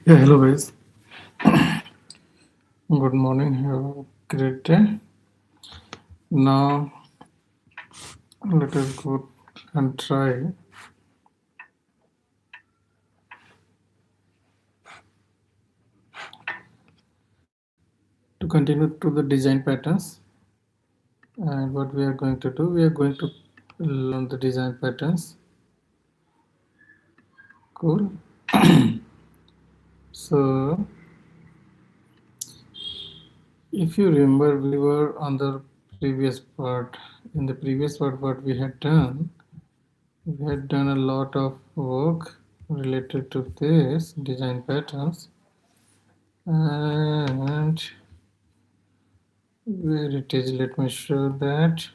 Yeah, hello guys. Good morning. Have a great day. Now let us go and try to continue to the design patterns. And what we are going to do, we are going to learn the design patterns. Cool. So if you remember, we were on the previous part. In the previous part, what we had done a lot of work related to this design patterns, and where it is, let me show that.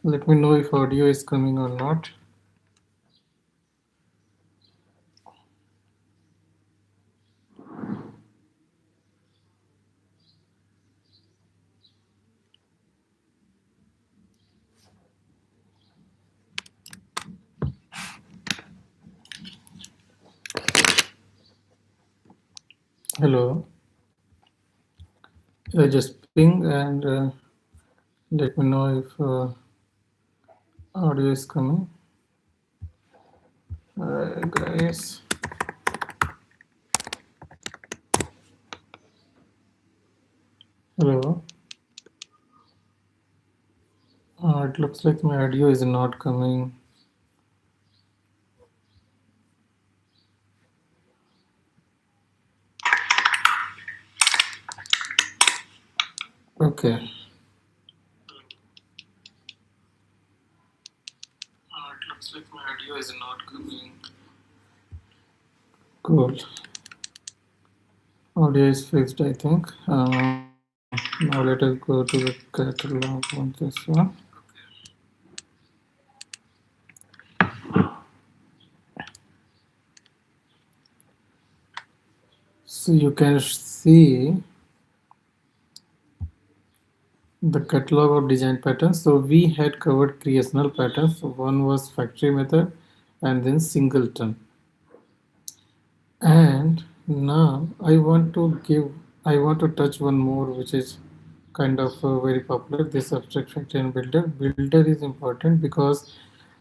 Let me know if audio is coming or not. Hello. Just ping and let me know if audio is coming. Guys. Hello. It looks like my audio is not coming. Okay. It looks like my audio is not coming. Cool. Audio is fixed, I think. Now let us go to the catalog on this one. So you can see the catalog of design patterns. So we had covered creational patterns. So one was factory method and then singleton. And now I want to touch one more, which is kind of very popular, this abstract factory and builder. Builder is important because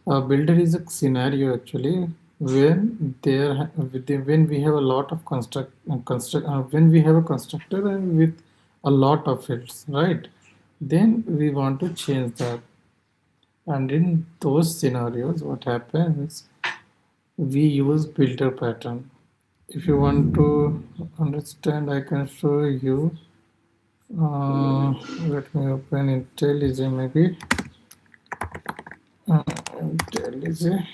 builder is a scenario actually when we have a lot of when we have a constructor and with a lot of fields, right? Then we want to change that. And in those scenarios, what happens? We use builder pattern. If you want to understand, I can show you. Let me open IntelliJ maybe. IntelliJ.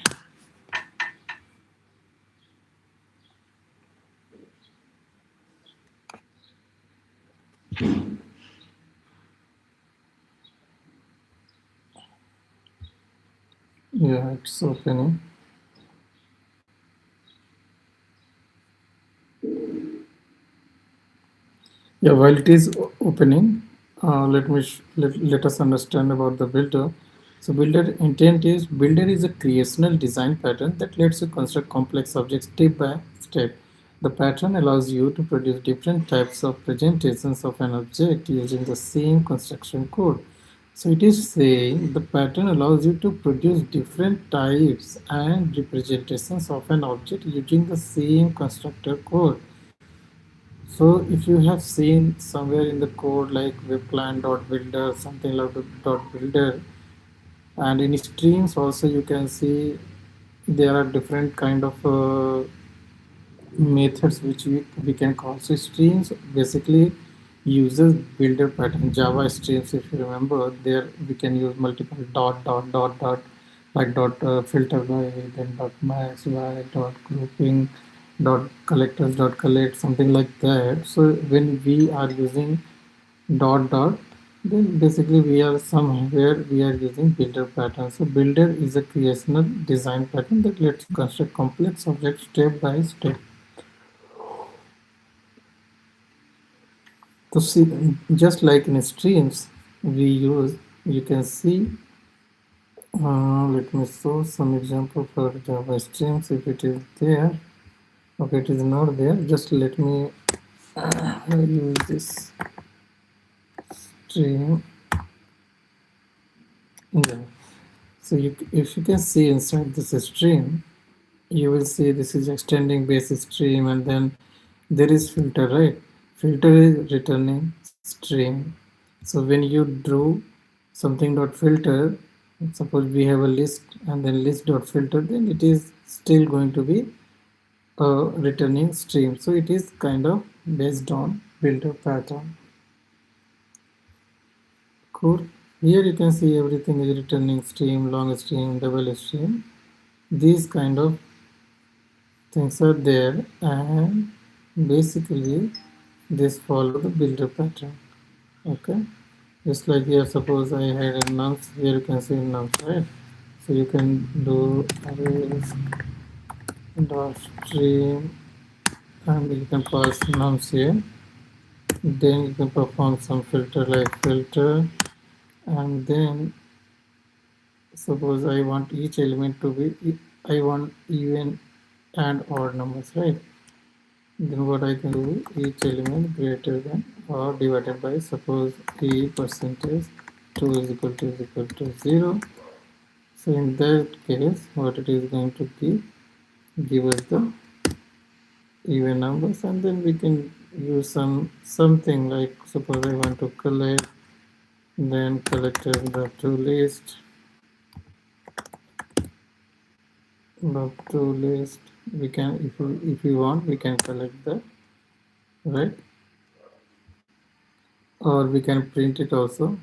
Yeah, it's opening. Yeah, while it is opening, let us understand about the builder. So builder intent is builder is a creational design pattern that lets you construct complex objects step by step. The pattern allows you to produce different types of presentations of an object using the same construction code. So it is saying the pattern allows you to produce different types and representations of an object using the same constructor code. So if you have seen somewhere in the code like webplan.builder, something like .builder, and in streams also you can see there are different kind of methods which we can call. So streams basically uses builder pattern. Java streams, if you remember, there we can use multiple dot like filter by, then dot max by, dot grouping, dot collectors dot collect, something like that. So when we are using dot, then basically we are somewhere we are using builder pattern. So builder is a creational design pattern that lets you construct complex objects step by step. To see, just like in streams, we use, you can see Let me show some example for Java streams if it is there. Okay, it is not there. Just let me use this stream. Yeah. So if you can see inside this stream, you will see this is extending base stream, and then there is filter, right? Filter is returning stream. So when you do something dot filter, suppose we have a list and then list dot filter, then it is still going to be a returning stream. So it is kind of based on builder pattern. Cool. Here you can see everything is returning stream, long stream, double stream. These kind of things are there, and basically this follow the builder pattern. Okay, just like here, suppose I had a nums, here you can see nums, right? So you can do arrays dot stream, and you can pass nums here. Then you can perform some filter like filter, and then suppose I want each element to be, I want even and odd numbers, right? Then what I can do, each element greater than or divided by, suppose e percentage 2 is equal to 0. So in that case, what it is going to give us the even numbers, and then we can use something like, suppose I want to collect, then collected the to list, we can, if we want, we can collect that, right? Or we can print it also.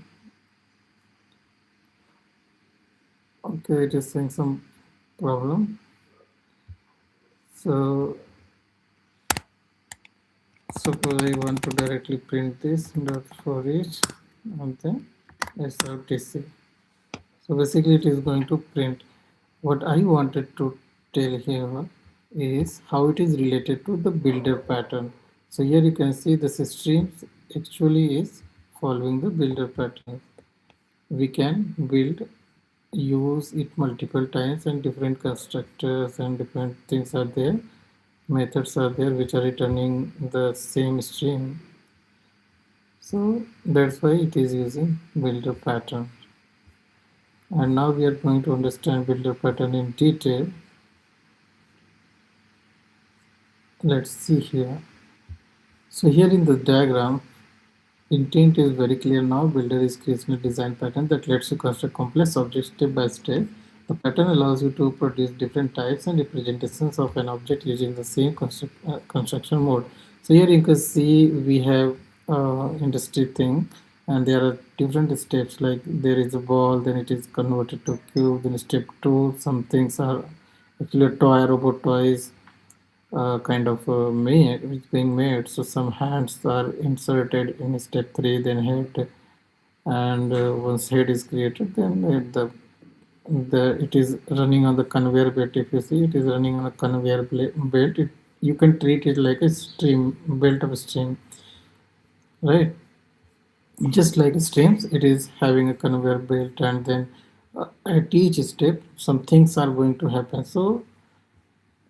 Okay, it is saying some problem. So suppose I want to directly print this dot for each, and then srtc. So basically it is going to print. What I wanted to tell here is how it is related to the builder pattern. So here you can see the streams actually is following the builder pattern. We can build, use it multiple times, and different constructors and different things are there, methods are there which are returning the same stream. So that's why it is using builder pattern. And now we are going to understand builder pattern in detail. Let's see here. So here in the diagram, intent is very clear now. Builder is creating a design pattern that lets you construct complex objects step by step. The pattern allows you to produce different types and representations of an object using the same construction mode. So here you can see we have industry thing, and there are different steps, like there is a ball, then it is converted to cube, then step 2, some things are actually a toy, robot toys, kind of made, it's being made. So some hands are inserted in step 3, then head, and once head is created, then the it is running on the conveyor belt. If you see, it is running on a conveyor belt. You can treat it like a stream, belt of a stream, right? Just like streams, it is having a conveyor belt, and then at each step some things are going to happen. So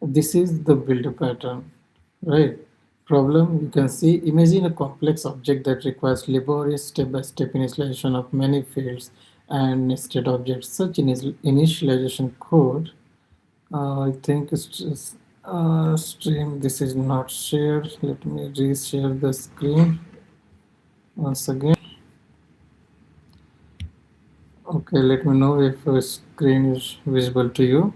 this is the builder pattern, right? Problem, you can see, imagine a complex object that requires laborious step-by-step initialization of many fields and nested objects. Such initialization code, I think it's just stream, this is not shared. Let me re-share the screen once again. Okay, let me know if the screen is visible to you.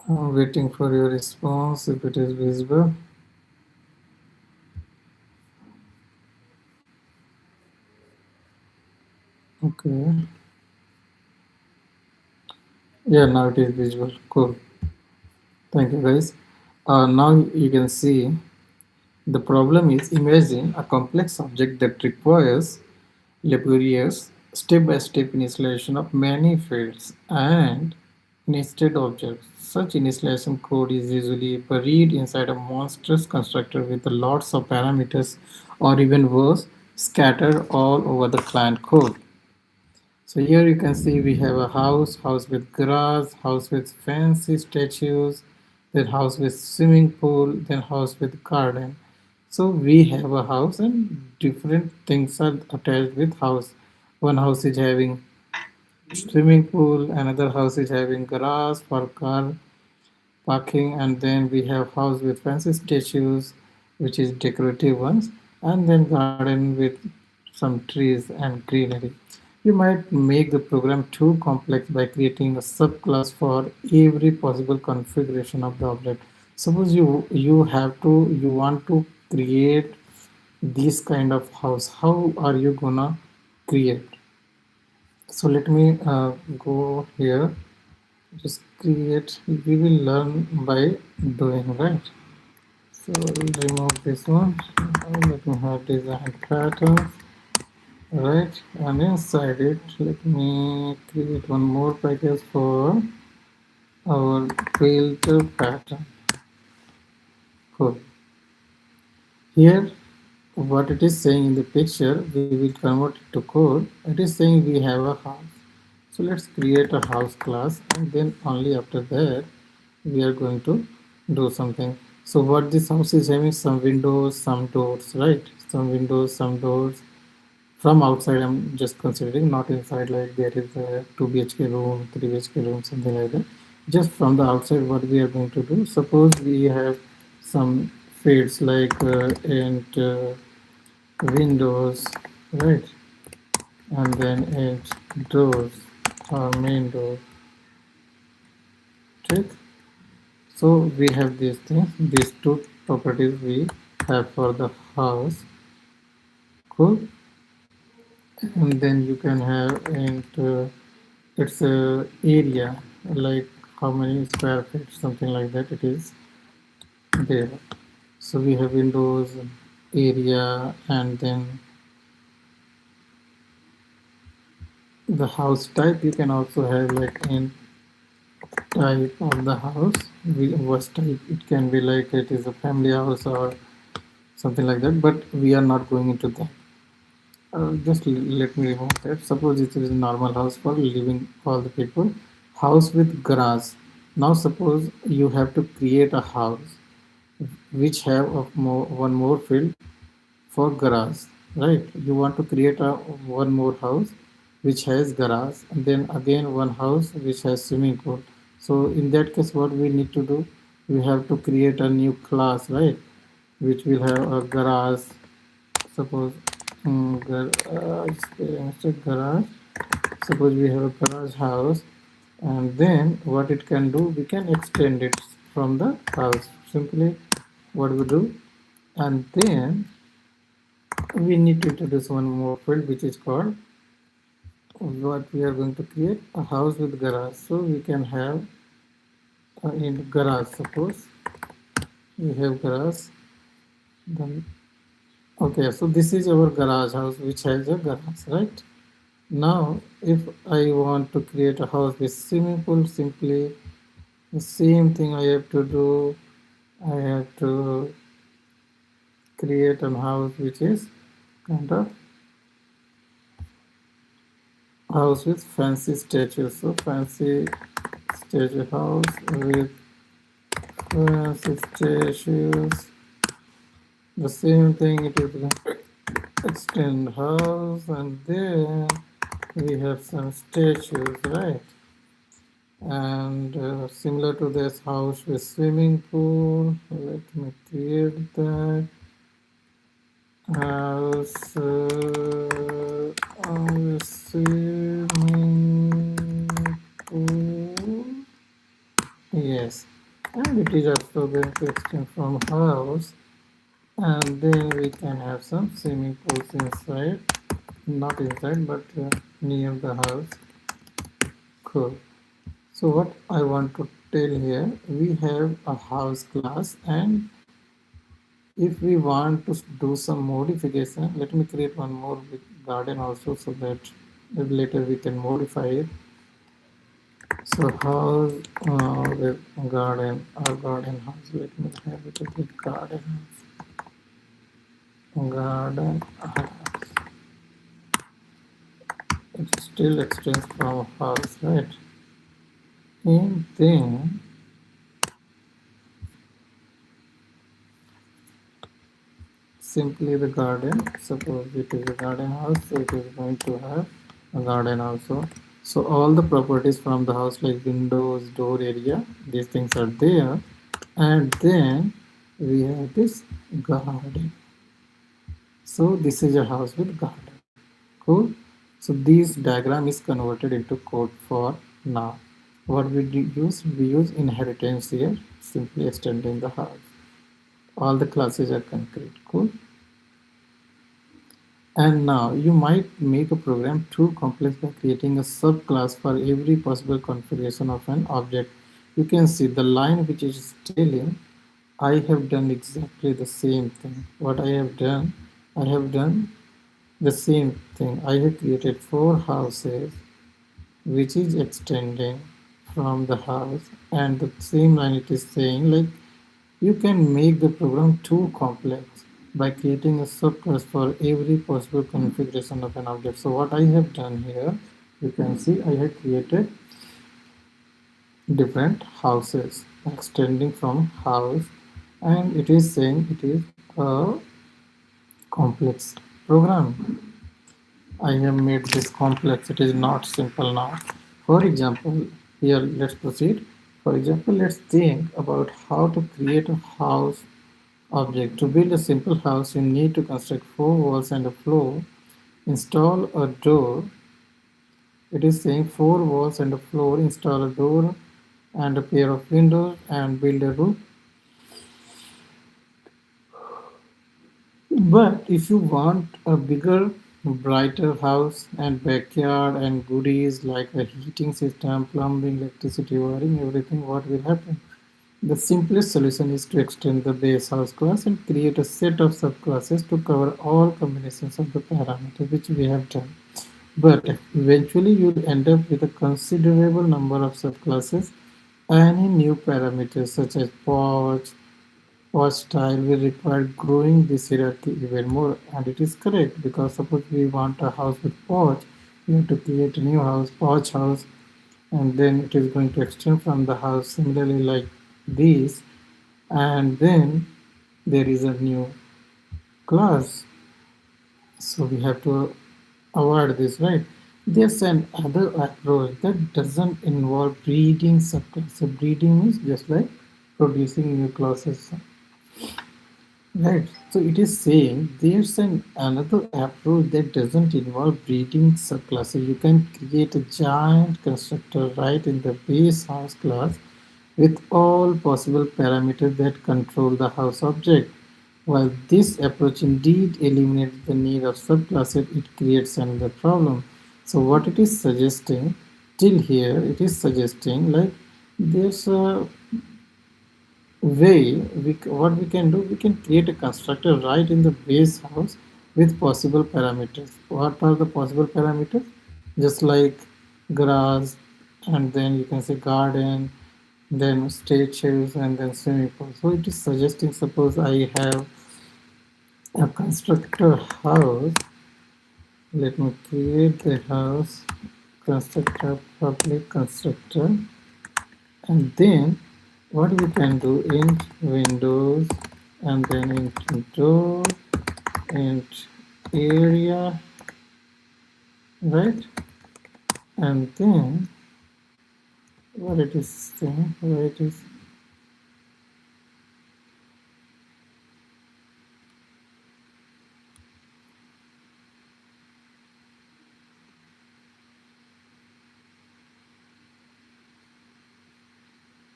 I'm waiting for your response if it is visible. Okay. Yeah, now it is visible. Cool. Thank you, guys. Now you can see the problem is, imagine a complex object that requires laborious step-by-step initialization of many fields and nested objects. Such initialization code is usually buried inside a monstrous constructor with lots of parameters, or even worse, scattered all over the client code. So here you can see we have a house with grass, house with fancy statues, then house with swimming pool, then house with garden. So we have a house and different things are attached with house. One house is having swimming pool, another house is having grass for car parking, and then we have house with fancy statues, which is decorative ones, and then garden with some trees and greenery. You might make the program too complex by creating a subclass for every possible configuration of the object. Suppose you want to create this kind of house. How are you gonna create? So let me go here. Just create. We will learn by doing, right? So we'll remove this one. Let me have design pattern, right? And inside it, let me create one more package for our filter pattern. Cool. Here, what it is saying in the picture, we will convert it to code. It is saying we have a house. So let's create a house class, and then only after that we are going to do something. So what this house is having, some windows, some doors, right? Some windows, some doors. From outside I'm just considering, not inside, like there is a 2 bhk room, 3 bhk room, something like that. Just from the outside, what we are going to do, suppose we have some fields like and windows, right? And then and doors or main door, right? So we have these things, these two properties we have for the house. Cool. And then you can have and its area, like how many square feet, something like that it is there. So we have windows, area, and then the house type. You can also have like in type of the house, what type it can be, like it is a family house or something like that, but we are not going into that. Just let me remove that. Suppose it is a normal house for living all the people. House with garage. Now suppose you have to create a house which have one more field for garage, right? You want to create a one more house which has garage, and then again one house which has swimming pool. So in that case, what we need to do, we have to create a new class, right? Which will have a garage. Suppose garage. Suppose we have a garage house, and then what it can do, we can extend it from the house. Simply what we do, and then we need to introduce one more field which is called, what we are going to create, a house with garage. So we can have in garage, suppose we have garage, then okay, so this is our garage house which has a garage, right? Now if I want to create a house with swimming pool, simply the same thing I have to do. I have to create a house which is kind of house with fancy statues. So fancy statue house with fancy statues. The same thing, it will extend house, and then we have some statues, right? And similar to this house with swimming pool, let me create that house with swimming pool. Yes, and it is also going to extend from house, and then we can have some swimming pools inside, not inside but near the house. Cool. So what I want to tell here, we have a house class, and if we want to do some modification, let me create one more with garden also, so that later we can modify it. So house with garden or garden house. Let me have it a bit garden house. Garden house. It still extends from house, right? And then simply the garden. Suppose it is a garden house, so it is going to have a garden also. So all the properties from the house like windows, door area, these things are there. And then we have this garden. So this is a house with garden. Cool. So this diagram is converted into code for now. What we use? We use inheritance here, simply extending the house. All the classes are concrete. Cool. And now you might make a program too complex by creating a subclass for every possible configuration of an object. You can see the line which is telling I have done exactly the same thing. What I have done the same thing. I have created four houses which is extending from the house, and the same line it is saying like you can make the program too complex by creating a subclass for every possible configuration of an object. So what I have done here, you can see I have created different houses extending from house, and it is saying it is a complex program. I have made this complex. It is not simple now. For example, here let's proceed. For example, let's think about how to create a house object. To build a simple house, you need to construct four walls and a floor. Install a door. It is saying four walls and a floor. Install a door and a pair of windows and build a roof. But if you want a bigger, brighter house and backyard and goodies like a heating system, plumbing, electricity, wiring, everything, what will happen? The simplest solution is to extend the base house class and create a set of subclasses to cover all combinations of the parameters, which we have done. But eventually you'll end up with a considerable number of subclasses. Any new parameters such as porch, Watch style will require growing this hierarchy even more, and it is correct because suppose we want a house with porch, we have to create a new house, porch house, and then it is going to extend from the house similarly like this, and then there is a new class. So we have to avoid this, right? There's an other approach that doesn't involve breeding subclass. So breeding is just like producing new classes. Right. So it is saying there's an another approach that doesn't involve breeding subclasses. You can create a giant constructor right in the base house class with all possible parameters that control the house object. While this approach indeed eliminates the need of subclasses, it creates another problem. So what it is suggesting till here, it is suggesting like there's a way what we can do, we can create a constructor right in the base house with possible parameters. What are the possible parameters? Just like grass, and then you can say garden, then statues, and then swimming pool. So it is suggesting suppose I have a constructor house. Let me create the house constructor, public constructor, and then what we can do in windows, and then into door and area, right? And then what it is saying, where it is,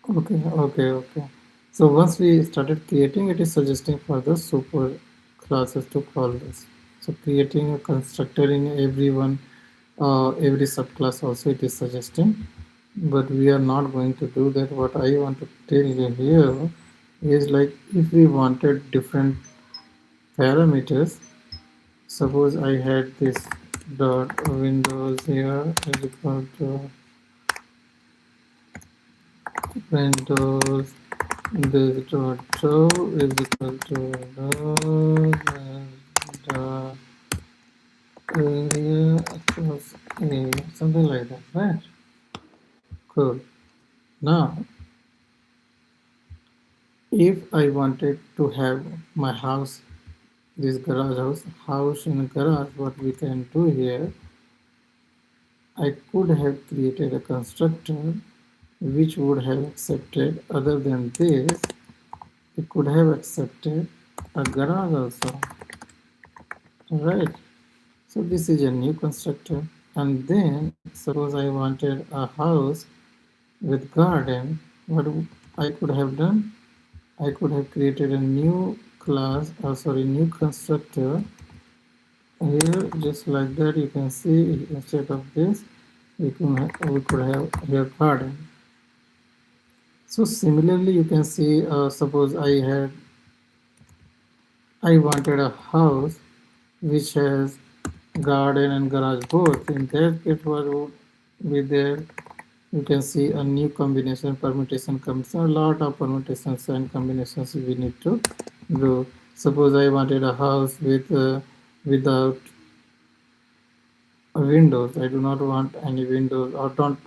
okay. So once we started creating, it is suggesting for the super classes to call this. So creating a constructor in every subclass also it is suggesting, but we are not going to do that. What I want to tell you here is like if we wanted different parameters, suppose I had this dot windows here is equal to windows this dot show is equal to windows dot area equals a, something like that, right? Cool. Now, if I wanted to have my house, this house in garage, what we can do here, I could have created a constructor which would have accepted, other than this, it could have accepted a garage also, right? So this is a new constructor. And then suppose I wanted a house with garden, what I could have done? I could have created a new class, or sorry, new constructor here, just like that. You can see instead of this, we could have here garden. So similarly, you can see, suppose I wanted a house which has garden and garage both. In that case, what would be there? You can see a new combination, permutation comes. A lot of permutations and combinations we need to do. Suppose I wanted a house without windows. I do not want any windows, or don't.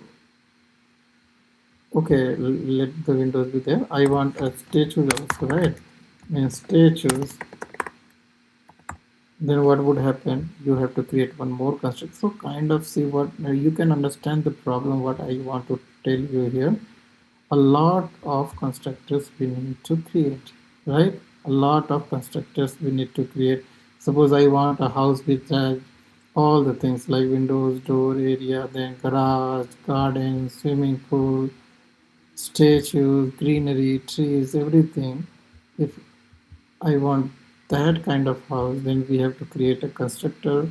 Okay, let the windows be there. I want a statue also, right? And statues, then what would happen? You have to create one more construct. So kind of see what you can understand the problem what I want to tell you here. A lot of constructors we need to create, right? A lot of constructors we need to create. Suppose I want a house which has all the things like windows, door area, then garage, garden, swimming pool, statues, greenery, trees, everything. If I want that kind of house, then we have to create a constructor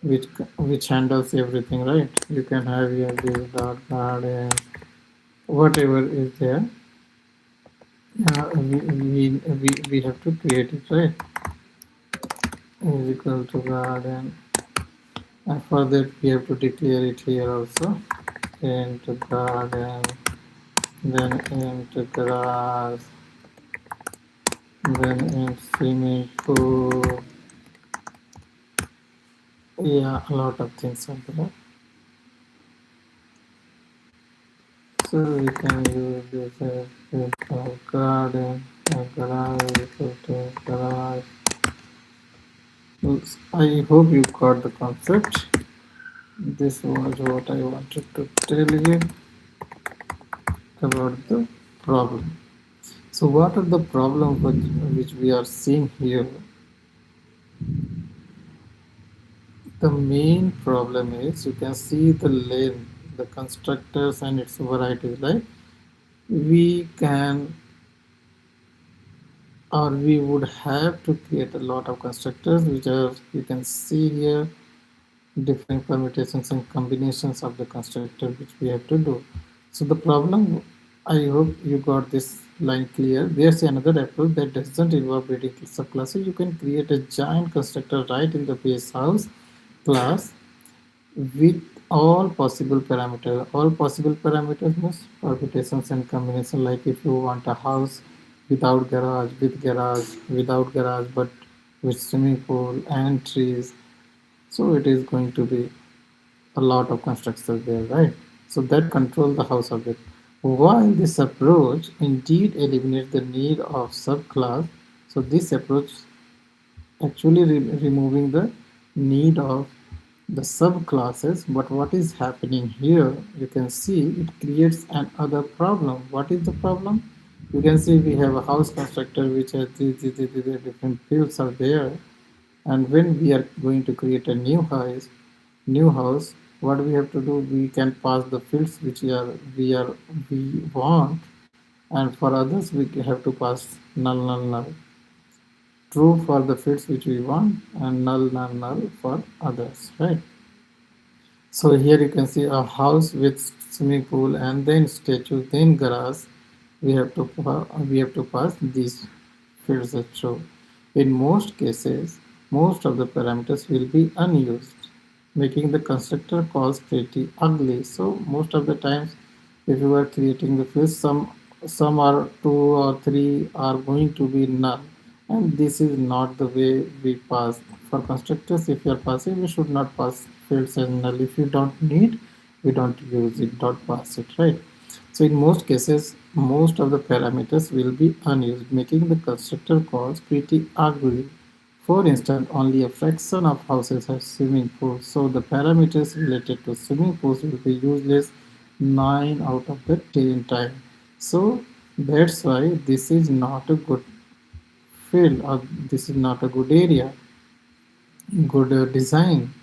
which handles everything, right? You can have here this dot garden, whatever is there. We have to create it, right? Is equal to garden, and for that we have to declare it here also. Into garden, then into grass, then in swimming pool. Yeah, a lot of things are there. So we can use this as garden, garage equal to garage. I hope you got the concept. This was what I wanted to tell you about the problem. So what are the problems which we are seeing here? The main problem is you can see the length, the constructors and its varieties. Like we can, or we would have to create a lot of constructors, which are, you can see here, different permutations and combinations of the constructor which we have to do. So the problem, I hope you got this line clear. There's another approach that doesn't involve building subclasses. You can create a giant constructor right in the base house class with all possible parameters. All possible parameters means permutations and combinations. Like if you want a house without garage, with garage, without garage, but with swimming pool and trees, so it is going to be a lot of constructors there, right? So that control the house object. While this approach indeed eliminates the need of subclass, so this approach actually removing the need of the subclasses. But what is happening here, you can see it creates another problem. What is the problem? You can see we have a house constructor which has the different fields are there, and when we are going to create a new house, what we have to do, we can pass the fields which we want, and for others we have to pass null. True for the fields which we want, and null for others, right? So here you can see a house with swimming pool and then statue, then garage. We have to pass these fields as true. In most cases, most of the parameters will be unused, making the constructor calls pretty ugly. So most of the times, if you are creating the fields, some some are two or three are going to be null, and this is not the way we pass. For constructors, if you are passing, we should not pass fields as null. If you don't need, we don't use it, don't pass it, right? So in most cases, most of the parameters will be unused, making the constructor calls pretty ugly. For instance, only a fraction of houses have swimming pools, so the parameters related to swimming pools will be useless 9 out of the 10 time. So that's why this is not a good field, or this is not a good area, good design.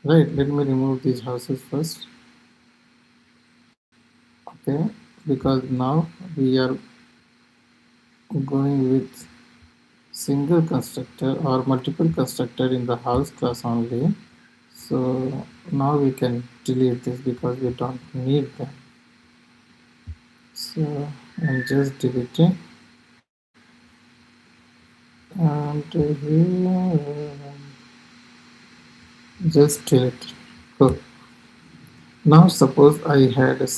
Right, let me remove these houses first. Okay, because now we are going with single constructor or multiple constructor in the house class only. So now we can delete this because we don't need them. So I'm just deleting, and here just delete. Cool. Now suppose I had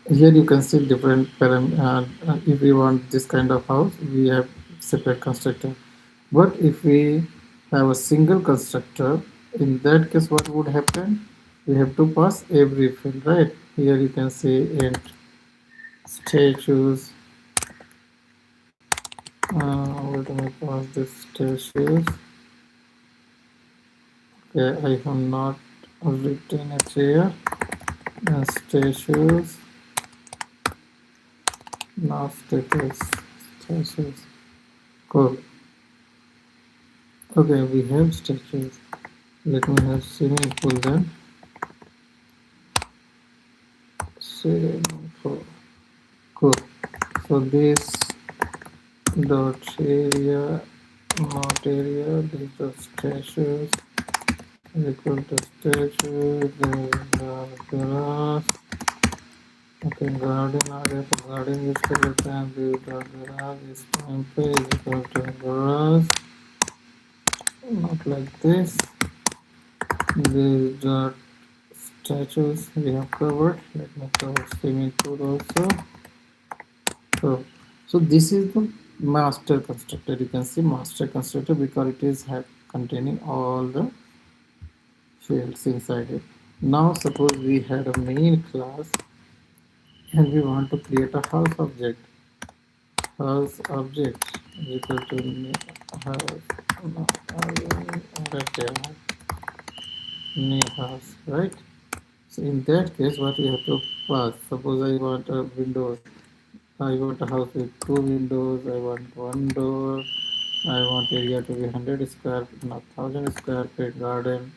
here you can see different if we want this kind of house, we have separate constructor. But if we have a single constructor, in that case what would happen? We have to pass every field, right? Here you can say int statues. Let me pass this statues. Okay, I have not written it here. Statues, now status, statues. Cool. Okay, we have statues. Let me have swimming pool then. Swimming pool. Cool. So this dot area, not area, this dot statues equal to statues, grass. Okay, garden आ गया तो garden use कर लेते हैं. this dot grass is time पे is equal to grass, not like this. This dot statues we have covered. Let me cover swimming pool also. So this is the master constructor. You can see master constructor because it is have containing all the fields inside it. Now suppose we had a main class and we want to create a house object. House object is equal to house, no, new house, right? So in that case, what we have to pass? Suppose I want a windows. I want a house with two windows. I want one door. I want area to be 100 square, not 1000 square feet. Garden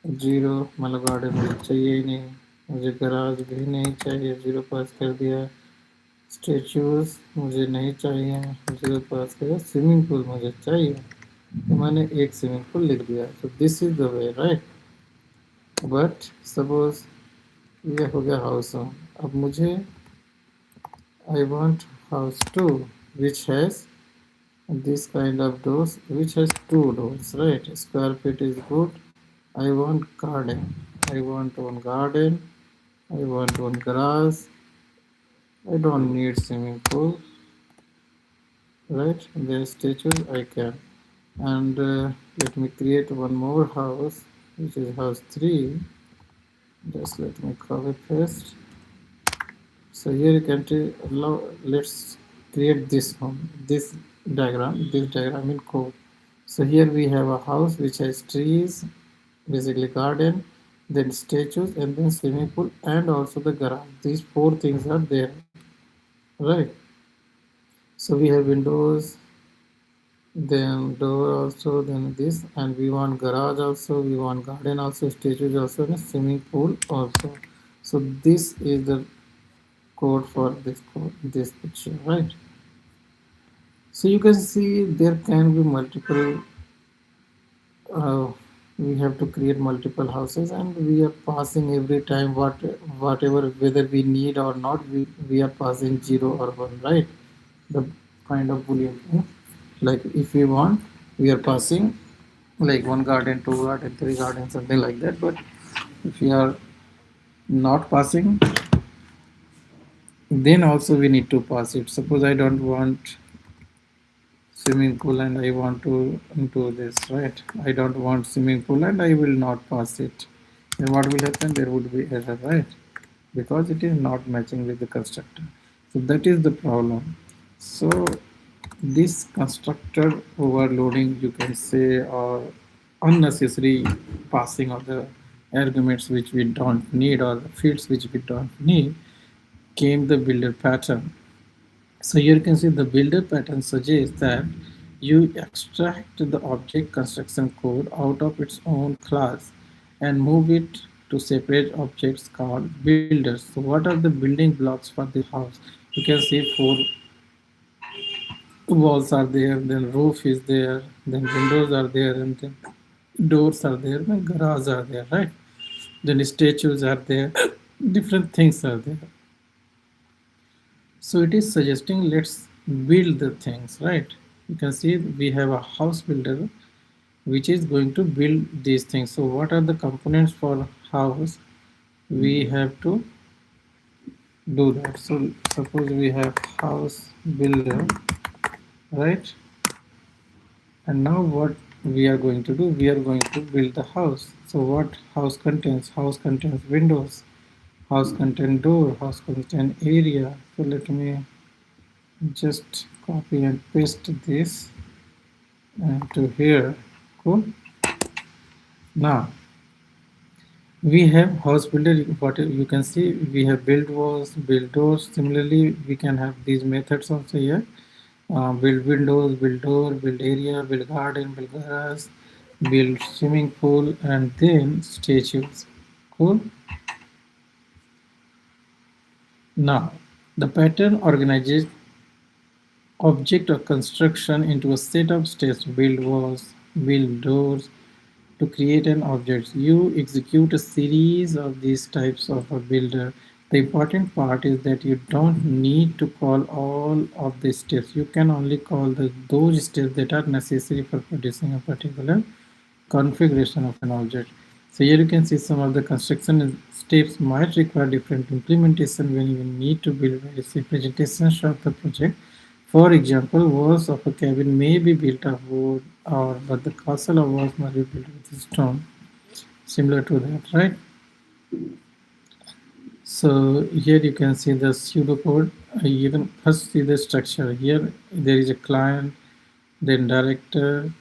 0, मतलब garden मुझे चाहिए ही नहीं. मुझे garage भी नहीं चाहिए, 0 पास कर दिया. स्टेचूज मुझे नहीं चाहिए, 0 पास कर दिया. स्विमिंग पूल मुझे चाहिए, तो मैंने एक स्विमिंग पूल लिख दिया. So this is the way, right. But suppose ये हो गया हाउस वन. अब मुझे I want house 2 which has this kind of doors, which has two doors, right? Square feet is good. I want garden. I want one garden. I want one grass. I don't need swimming pool, right? There statues I can. And let me create one more house, which is house 3. Just let me copy paste. So here you can let's create this one, this diagram in code. So here we have a house which has trees, basically garden, then statues, and then swimming pool, and also the garage. These four things are there, right? So we have windows, then door also, then this, and we want garage also, we want garden also, statues also, and swimming pool also. So this is the code, this picture, right? So you can see there can be multiple uh, we have to create multiple houses, and we are passing every time whatever, whether we need or not, we are passing 0 or 1, right? The kind of boolean thing. Like if we want, we are passing like one garden, two garden, three garden, something like that. But if we are not passing, Then also we need to pass it. Suppose I don't want swimming pool and I want to do this, right? I don't want swimming pool and I will not pass it. Then what will happen? There would be error, right? Because it is not matching with the constructor. So that is the problem. So this constructor overloading, you can say, or unnecessary passing of the arguments which we don't need, or the fields which we don't need, came the builder pattern. So here you can see the builder pattern suggests that you extract the object construction code out of its own class and move it to separate objects called builders. So what are the building blocks for this house? You can see four walls are there, then roof is there, then windows are there, and then doors are there, then garage are there, right? Then statues are there, different things are there. So it is suggesting let's build the things, right? You can see we have a house builder which is going to build these things. So what are the components for house? We have to do that. So suppose we have house builder, right? And now what we are going to do? We are going to build the house. So what house contains? House contains windows, house contains door, house contains area. So let me just copy and paste this to here. Cool. Now we have house builder. What you can see, we have build walls, build doors. Similarly, we can have these methods also here. Build windows, build door, build area, build garden, build garage, build swimming pool, and then statues. Cool. Now the pattern organizes object or construction into a set of steps. Build walls, build doors. To create an object, you execute a series of these types of a builder. The important part is that you don't need to call all of the steps. You can only call those steps that are necessary for producing a particular configuration of an object. So here you can see some of the construction steps might require different implementation when you need to build various representations of the project. For example, walls of a cabin may be built of wood, or but the castle of walls must be built with stone. Similar to that, right? So here you can see the pseudocode. You can first see the structure. Here there is a client, then director.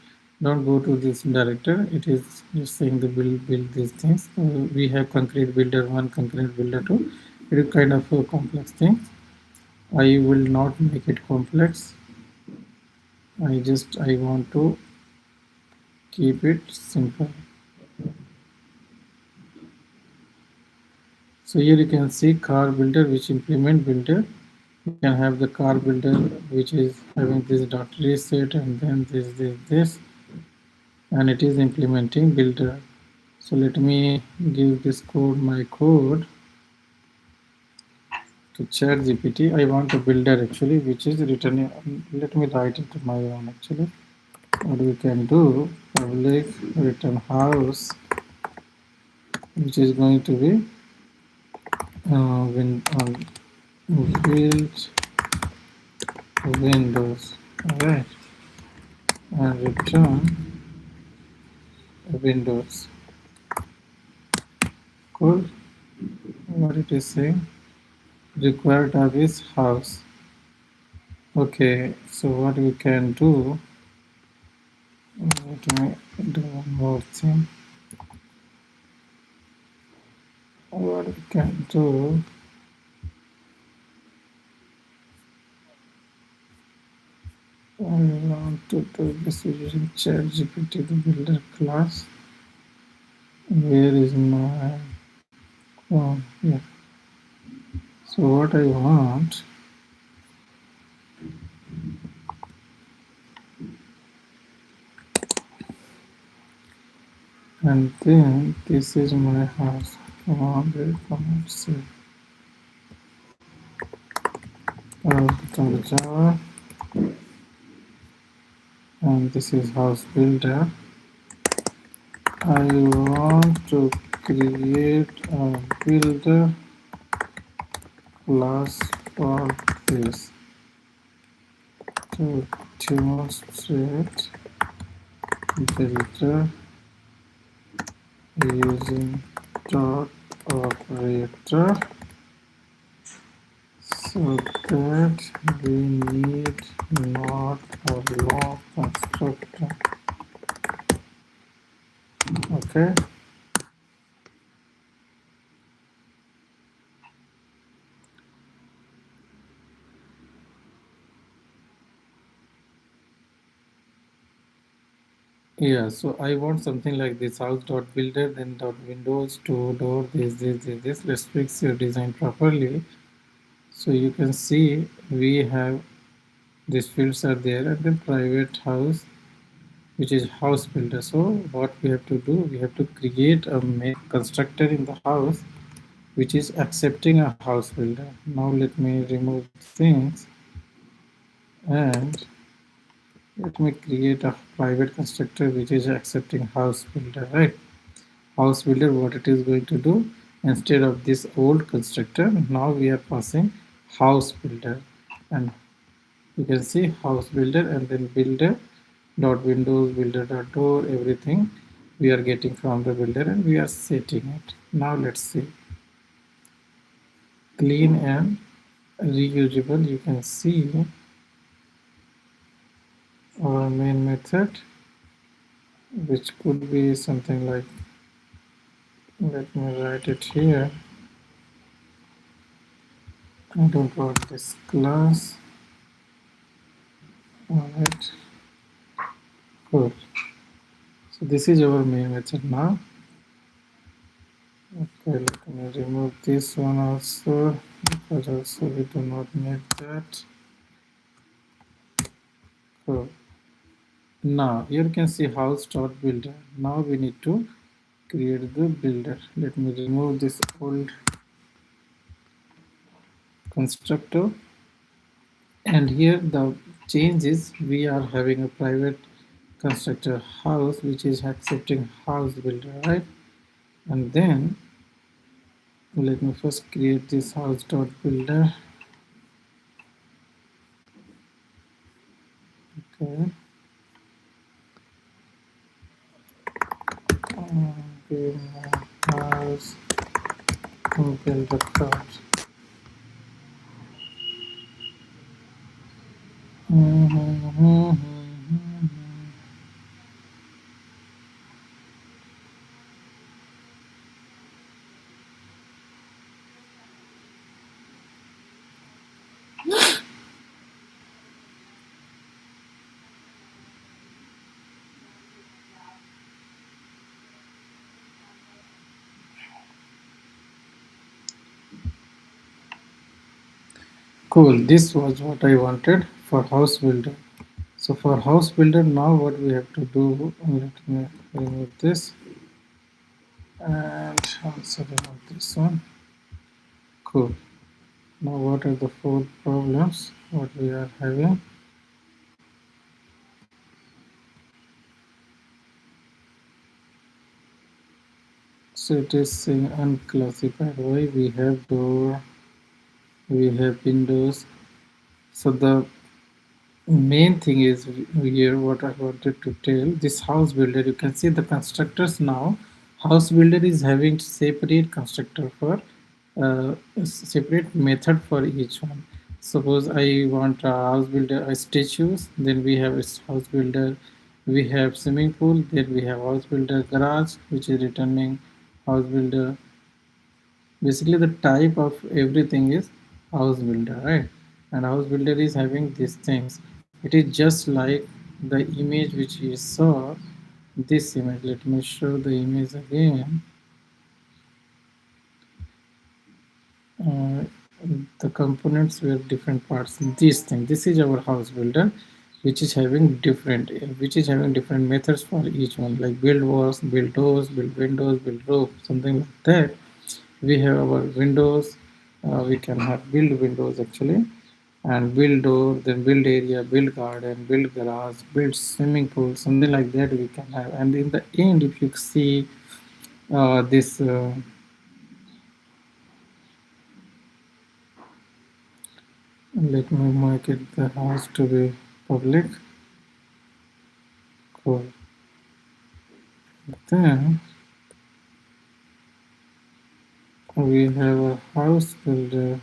Don't go to this director. It is just saying the build these things. We have concrete builder one, concrete builder two. It is kind of a complex thing. I will not make it complex. I want to keep it simple. So here you can see car builder which implement builder. You can have the car builder which is having this dot reset and then this and it is implementing builder. So let me give this code my code to chat GPT. I want a builder actually which is written. Let me write it to my own actually. What we can do, public return house which is going to be when build windows, alright, and return windows. Cool. What it is saying? Required tab is house. Okay, so what we can do? Let me do one more thing. What we can do? I want to do this using ChatGPT, the builder class. Where is my yeah. So what I want, and then this is my house. Come on, see. Become the Java, and this is house builder. I want to create a builder class for this to demonstrate builder using dot operator, so that we need not a long constructor. Okay. Yeah, so I want something like this: house dot builder, then dot windows, to door, this. Let's fix your design properly. So you can see we have these fields are there, and then private house, which is house builder. So what we have to do, we have to create a constructor in the house which is accepting a house builder. Now let me remove things and let me create a private constructor which is accepting house builder, right? House builder, what it is going to do, instead of this old constructor, now we are passing house builder, and you can see house builder, and then builder dot windows, builder dot door, everything we are getting from the builder, and we are setting it. Now let's see, clean and reusable. You can see our main method, which could be something like, let me write it here. I don't want this class. All right, cool. So this is our main method now. Okay, let me remove this one also, because also we do not need that. Cool. Now here you can see house dot builder. Now we need to create the builder. Let me remove this old constructor, and here the change is we are having a private constructor house which is accepting house builder, right? And then let me first create this house dot builder. Okay. Give my house builder code. Cool, this was what I wanted for house builder. So for house builder, now what we have to do, let me remove this and also remove this one. Cool. Now what are the four problems what we are having? So it is saying unclassified. Why? We have door, we have windows. So the main thing is here what I wanted to tell, this house builder, you can see the constructors now. House builder is having separate constructor for separate method for each one. Suppose I want a house builder a statues, then we have a house builder, we have swimming pool, then we have house builder garage, which is returning house builder. Basically the type of everything is house builder, right? And house builder is having these things. It is just like the image which we saw, this image. Let me show the image again. uh, the components were different parts. This thing, this is our house builder, which is having different methods for each one, like build walls, build doors, build windows, build roof, something like that. We have our windows, we can have build windows actually, and build door, then build area, build garden, build garage, build swimming pool, something like that we can have. And in the end, if you see this Let me make it the house to be public. Cool. Then we have a house builder.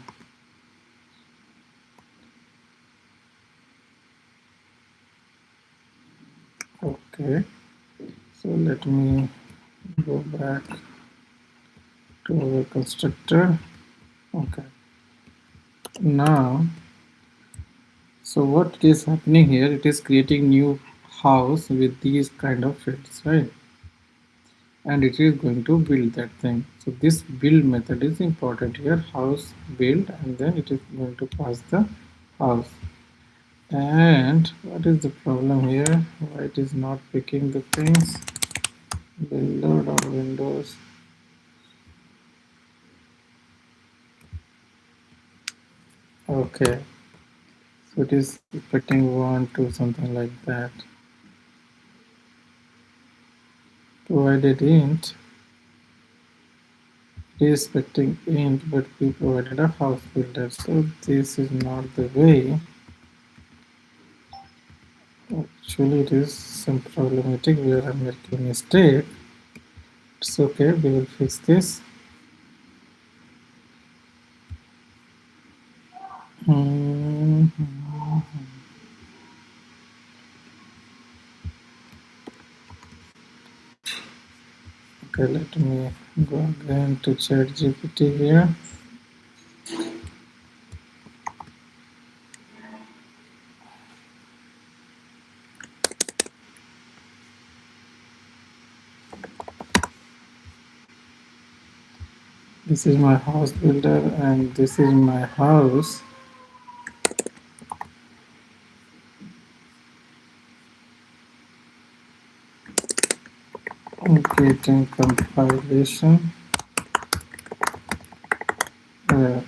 Okay, so let me go back to our constructor. Okay, now, so what is happening here, it is creating new house with these kind of fields, right? And it is going to build that thing. So this build method is important here, house build, and then it is going to pass the house. And what is the problem here? Why it is not picking the things? Builder or windows. Okay, so it is expecting 1 2 something like that. Provided int, it is expecting int, but we provided a house builder. So this is not the way. Actually, it is some problematic where I'm making a mistake. It's okay, we will fix this. Okay, let me go again to ChatGPT here. This is my house builder and this is my house. Getting compilation. Yes.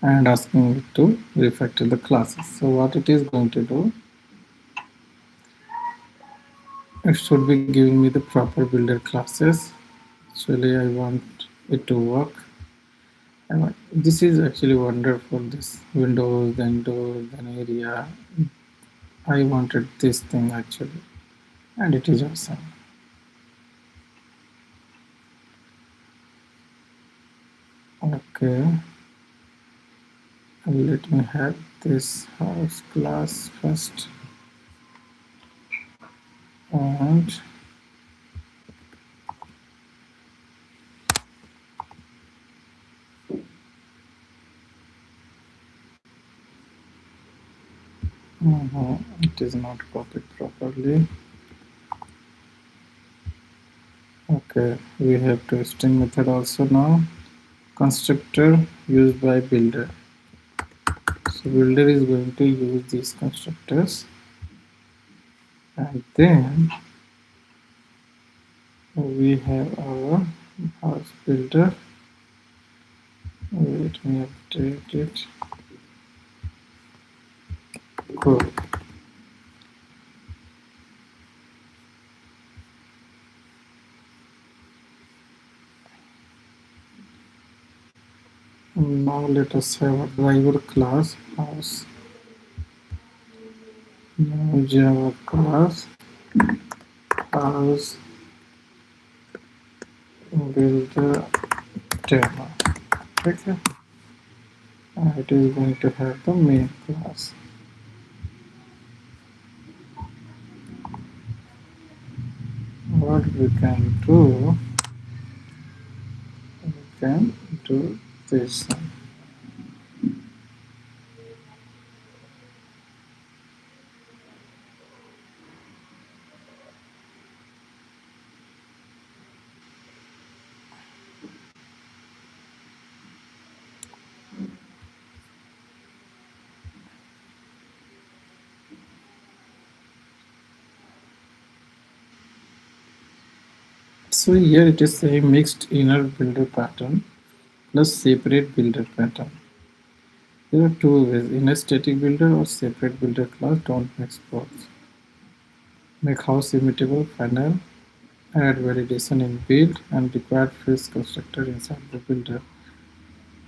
And asking it to refactor the classes. So what it is going to do, it should be giving me the proper builder classes. Actually, I want it to work. This is actually wonderful. This windows, then door, then area. I wanted this thing actually, and it is awesome. Okay, and let me have this house class first, and it is not copied properly. Okay, we have to string method also now. Constructor used by builder. So builder is going to use these constructors, and then we have our house builder. Let me update it. Cool. Now let us have a driver class house. Now Java class house builder demo. Okay. It is going to have the main class. What we can do, we can do this one. So here it is a mixed inner builder pattern plus separate builder pattern. There are two ways, inner static builder or separate builder class, don't mix both. make house immutable panel, add validation in build, and required fields constructor inside the builder.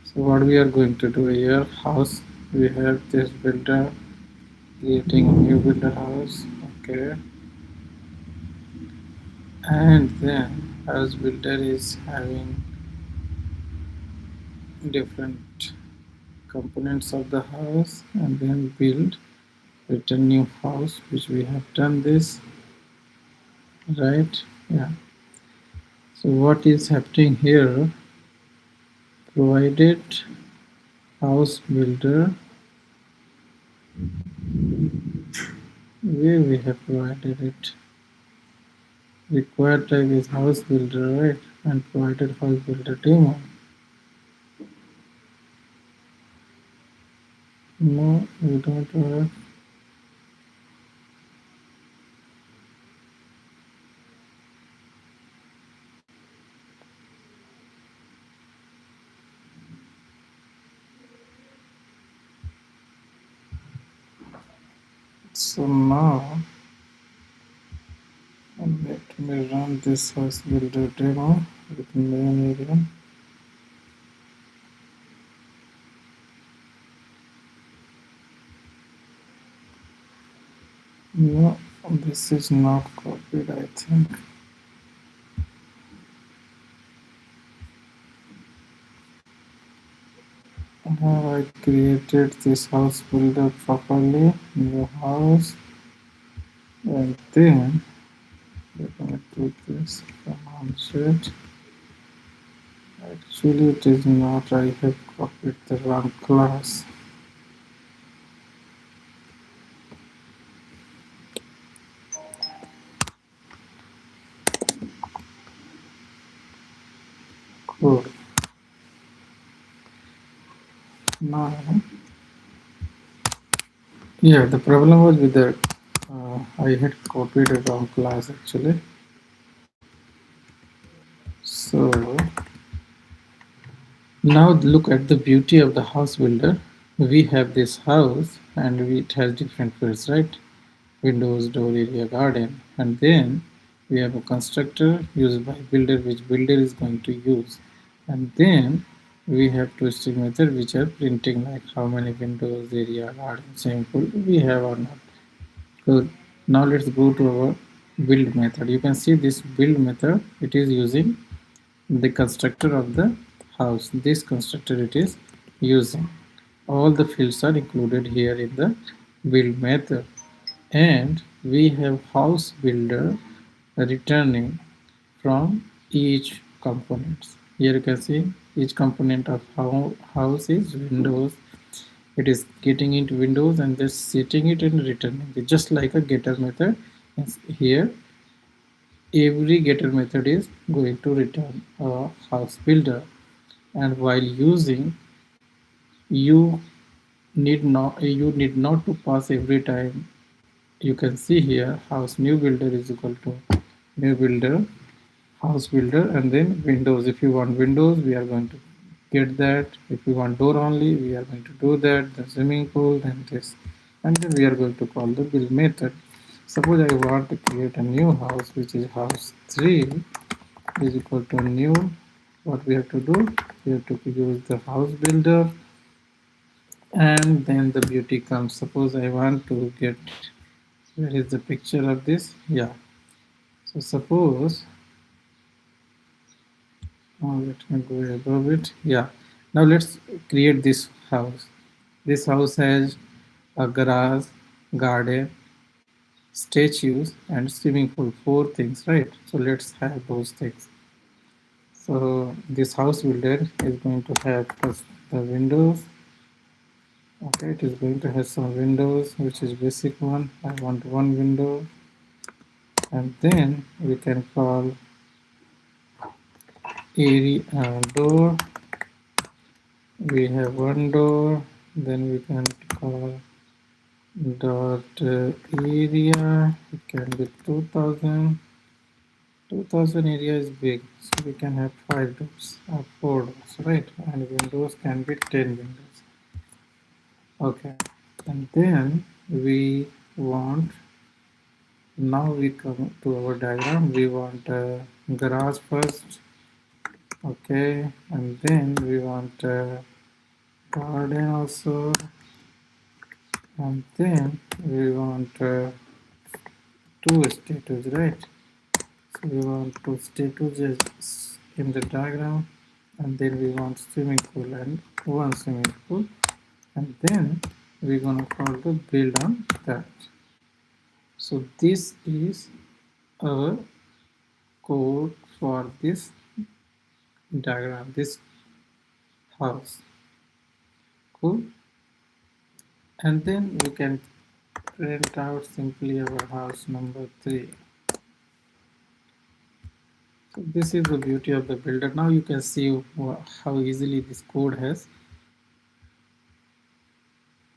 So what we are going to do here, house, we have this builder creating a new builder house, okay, and then house builder is having different components of the house, and then build return new house, which we have done this, right? Yeah. So what is happening here, provided house builder, where we have provided it, required type is house builder, right? And provided house builder demo. No, we don't have. So now let me run this house builder demo with main area. No, this is not copied, I think. Have I created this house builder properly? New house, and then let me do this command set. Actually, it is not. I have copied the wrong class. Cool. Now, yeah, the problem was with the I had copied a wrong class actually. So now look at the beauty of the house builder. We have this house and it has different fields, right? Windows, door, area, garden, and then we have a constructor used by builder, which builder is going to use, and then we have two string methods which are printing like how many windows, area, garden, same pool we have or not. Good. Now let's go to our build method. You can see this build method, it is using the constructor of the house. This constructor it is using. All the fields are included here in the build method, and we have house builder returning from each components. Here you can see each component of house is windows. It is getting into windows and just setting it and returning it, just like a getter method. Here every getter method is going to return a house builder, and while using, you need not to pass every time. You can see here house new builder is equal to new builder house builder, and then windows. If you want windows, we are going to get that. If you want door only, we are going to do that. The swimming pool, then this, and then we are going to call the build method. Suppose I want to create a new house, which is house 3 is equal to new. What we have to do, we have to use the house builder, and then the beauty comes. Suppose I want to get, where is the picture of this? Yeah, so suppose, oh, let me go above it. Yeah, now let's create this house. This house has a garage, garden, statues, and swimming pool. Four things, right? So let's have those things. So this house builder is going to have first the windows. Okay, it is going to have some windows, which is basic one. I want one window, and then we can call area door. We have one door, then we can call dot area. It can be 2000. 2000 area is big, so we can have 5 doors or 4 doors, right? And windows can be 10 windows. Okay, and then we want Now we come to our diagram. We want garage first, okay, and then we want garden also, and then we want two statues, right? So we want two statues in the diagram, and then we want swimming pool and one swimming pool, and then we're gonna call the build on that. So this is our code for this diagram, this house. Cool. And then we can print out simply our house number 3. So this is the beauty of the builder. Now you can see how easily this code has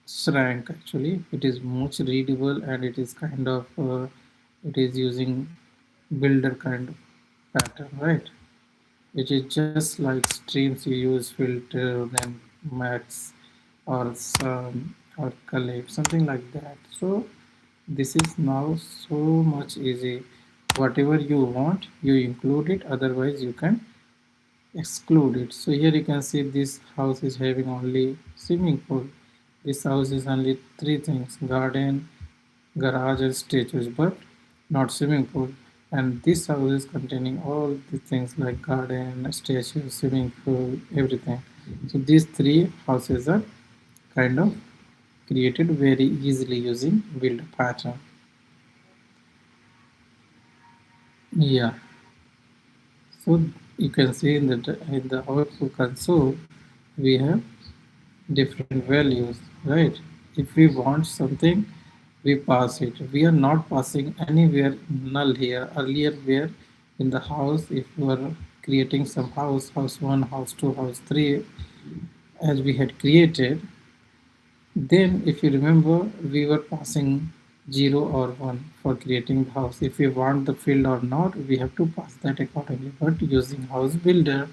shrank. Actually it is much readable, and it is kind of it is using builder kind of pattern, right? It is just like streams you use filter, then max or sum or collect, something like that. So this is now so much easy. Whatever you want, you include it, otherwise you can exclude it. So here you can see this house is having only swimming pool. This house is only three things: garden, garage and statues, but not swimming pool. And this house is containing all the things like garden, statue, swimming pool, everything. So these three houses are kind of created very easily using build pattern. Yeah, so you can see in the output console we have different values, right? If we want something, we pass it. We are not passing anywhere null here. Earlier where in the house, if we were creating some house 1, house 2, house 3, as we had created, then if you remember, we were passing 0 or 1 for creating the house. If we want the field or not, we have to pass that accordingly. But using house builder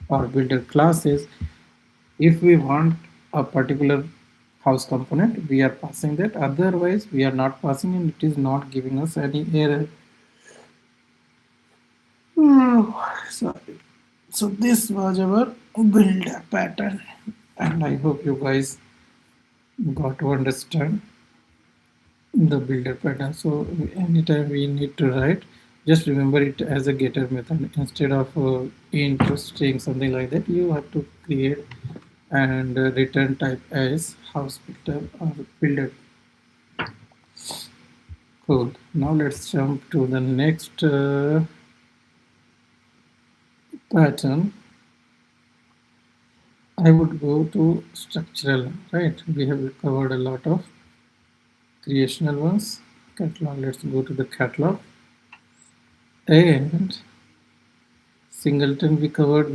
or builder classes, if we want a particular house component, we are passing that. Otherwise we are not passing, and it is not giving us any error. Sorry. So this was our build pattern, and I hope you guys got to understand the builder pattern. So anytime we need to write, just remember it as a getter method instead of int string, something like that. You have to create and return type as house builder or builder. Cool. Now let's jump to the next pattern. I would go to structural, right? We have covered a lot of creational ones. Catalog, let's go to the catalog. And singleton we covered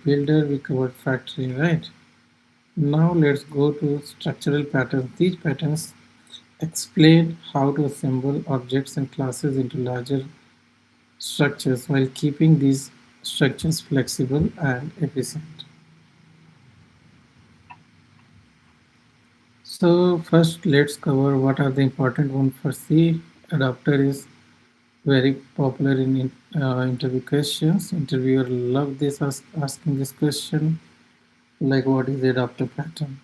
builder, we covered factory, right? Now let's go to structural patterns. These patterns explain how to assemble objects and classes into larger structures while keeping these structures flexible and efficient. So first let's cover what are the important ones for C. Adapter is very popular in interview questions. Interviewer love this asking this question, like what is the adapter pattern,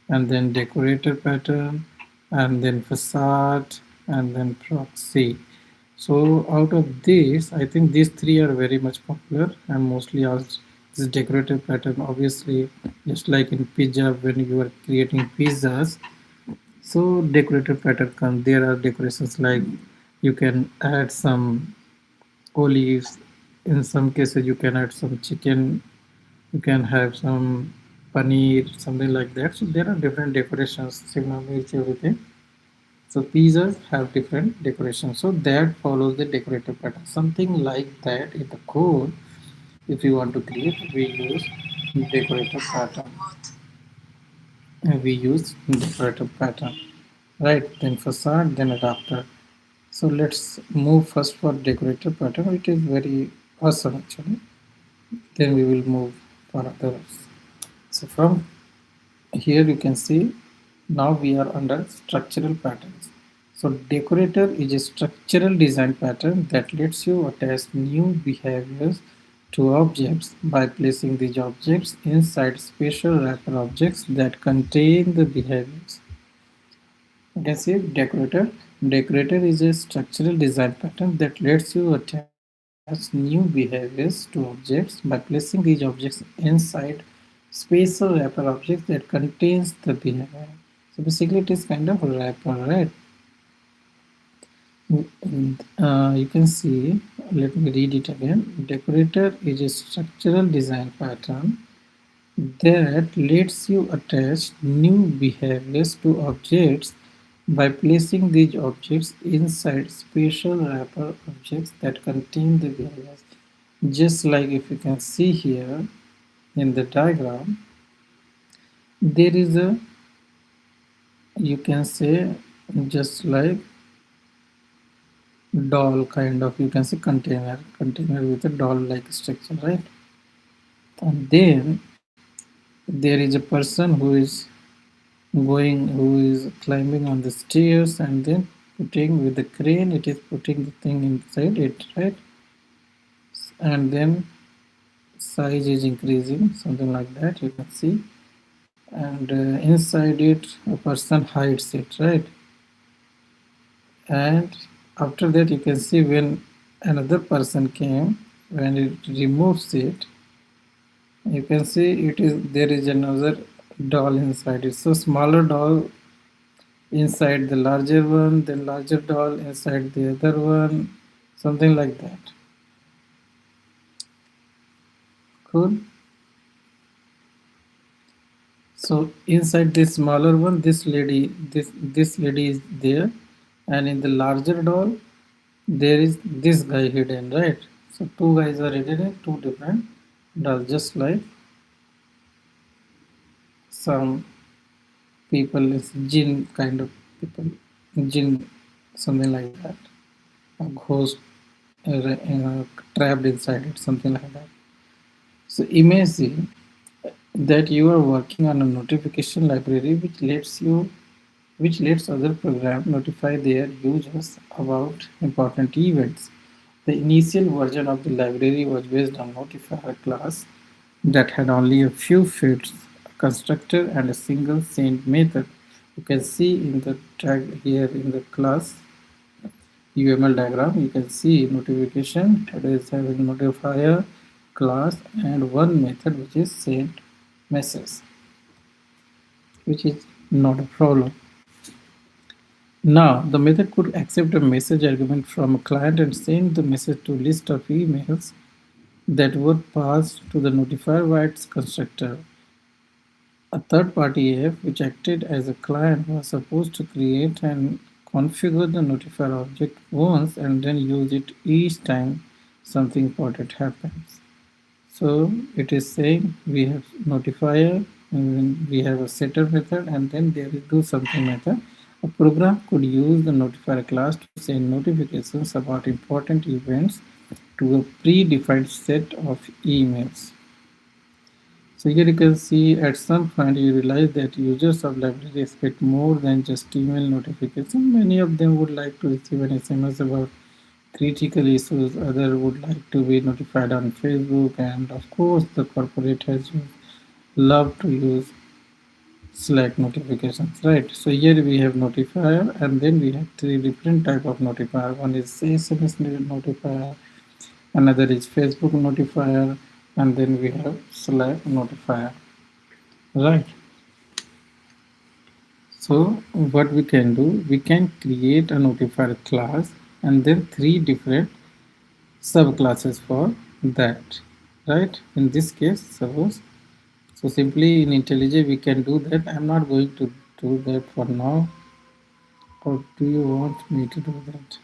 and then decorator pattern, and then facade, and then proxy. So out of these, I think these three are very much popular and mostly asked. This decorative pattern, obviously, just like in pizza, when you are creating pizzas, so decorative pattern comes. There are decorations like you can add some olives. In some cases, you can add some chicken. You can have some paneer, something like that. So there are different decorations, signal mirchi, everything. So pizzas have different decorations. So that follows the decorative pattern. Something like that in the code, if you want to create, we use decorative pattern. And we use decorative pattern. Right, then facade, then adapter. So let's move first for decorative pattern. It is very awesome actually. Then we will move for others. So from here you can see now we are under structural patterns. So decorator is a structural design pattern that lets you attach new behaviors to objects by placing these objects inside special wrapper objects that contain the behaviors. You can see decorator. Decorator is a structural design pattern that lets you attach new behaviors to objects by placing these objects inside special wrapper objects that contains the behavior. So basically it is kind of a wrapper, right? You can see, let me read it again. Decorator is a structural design pattern that lets you attach new behaviors to objects by placing these objects inside special wrapper objects that contain the behaviors. Just like if you can see here in the diagram, there is a, you can say, just like doll kind of, you can say container with a doll like structure, right? And then there is a person who is climbing on the stairs, and then putting with the crane, it is putting the thing inside it, right? And then size is increasing, something like that, you can see. And inside it a person hides it, right? And after that you can see when another person came, when it removes it, you can see it is, there is another doll inside it. So smaller doll inside the larger one, then larger doll inside the other one, something like that. Cool. So inside this smaller one, this lady is there, and in the larger doll there is this guy hidden, right? So two guys are hidden in two different dolls, just like some people is jinn kind of people, jinn, something like that, a ghost trapped inside it, something like that. So imagine that you are working on a notification library which lets other programs notify their users about important events. The initial version of the library was based on notifier class that had only a few fields, a constructor and a single send method. You can see in the tag here in the class UML diagram, you can see notification that is having notifier class and one method which is send message, which is not a problem. Now the method could accept a message argument from a client and send the message to a list of emails that were passed to the notifier by its constructor. A third-party app, which acted as a client, was supposed to create and configure the notifier object once and then use it each time something important happens. So it is saying we have notifier, and then we have a setter method, and then there is do something method. A program could use the notifier class to send notifications about important events to a predefined set of emails. So here you can see at some point you realize that users of library expect more than just email notification. Many of them would like to receive an SMS about critical issues. Others would like to be notified on Facebook, and of course the corporate has love to use Slack notifications, right? So here we have notifier, and then we have three different type of notifier. One is SMS notifier, another is Facebook notifier, and then we have Slack notifier, right? So what we can do, we can create a notifier class and then three different subclasses for that, right? In this case, suppose, so simply in IntelliJ we can do that. I'm not going to do that for now. Or do you want me to do that?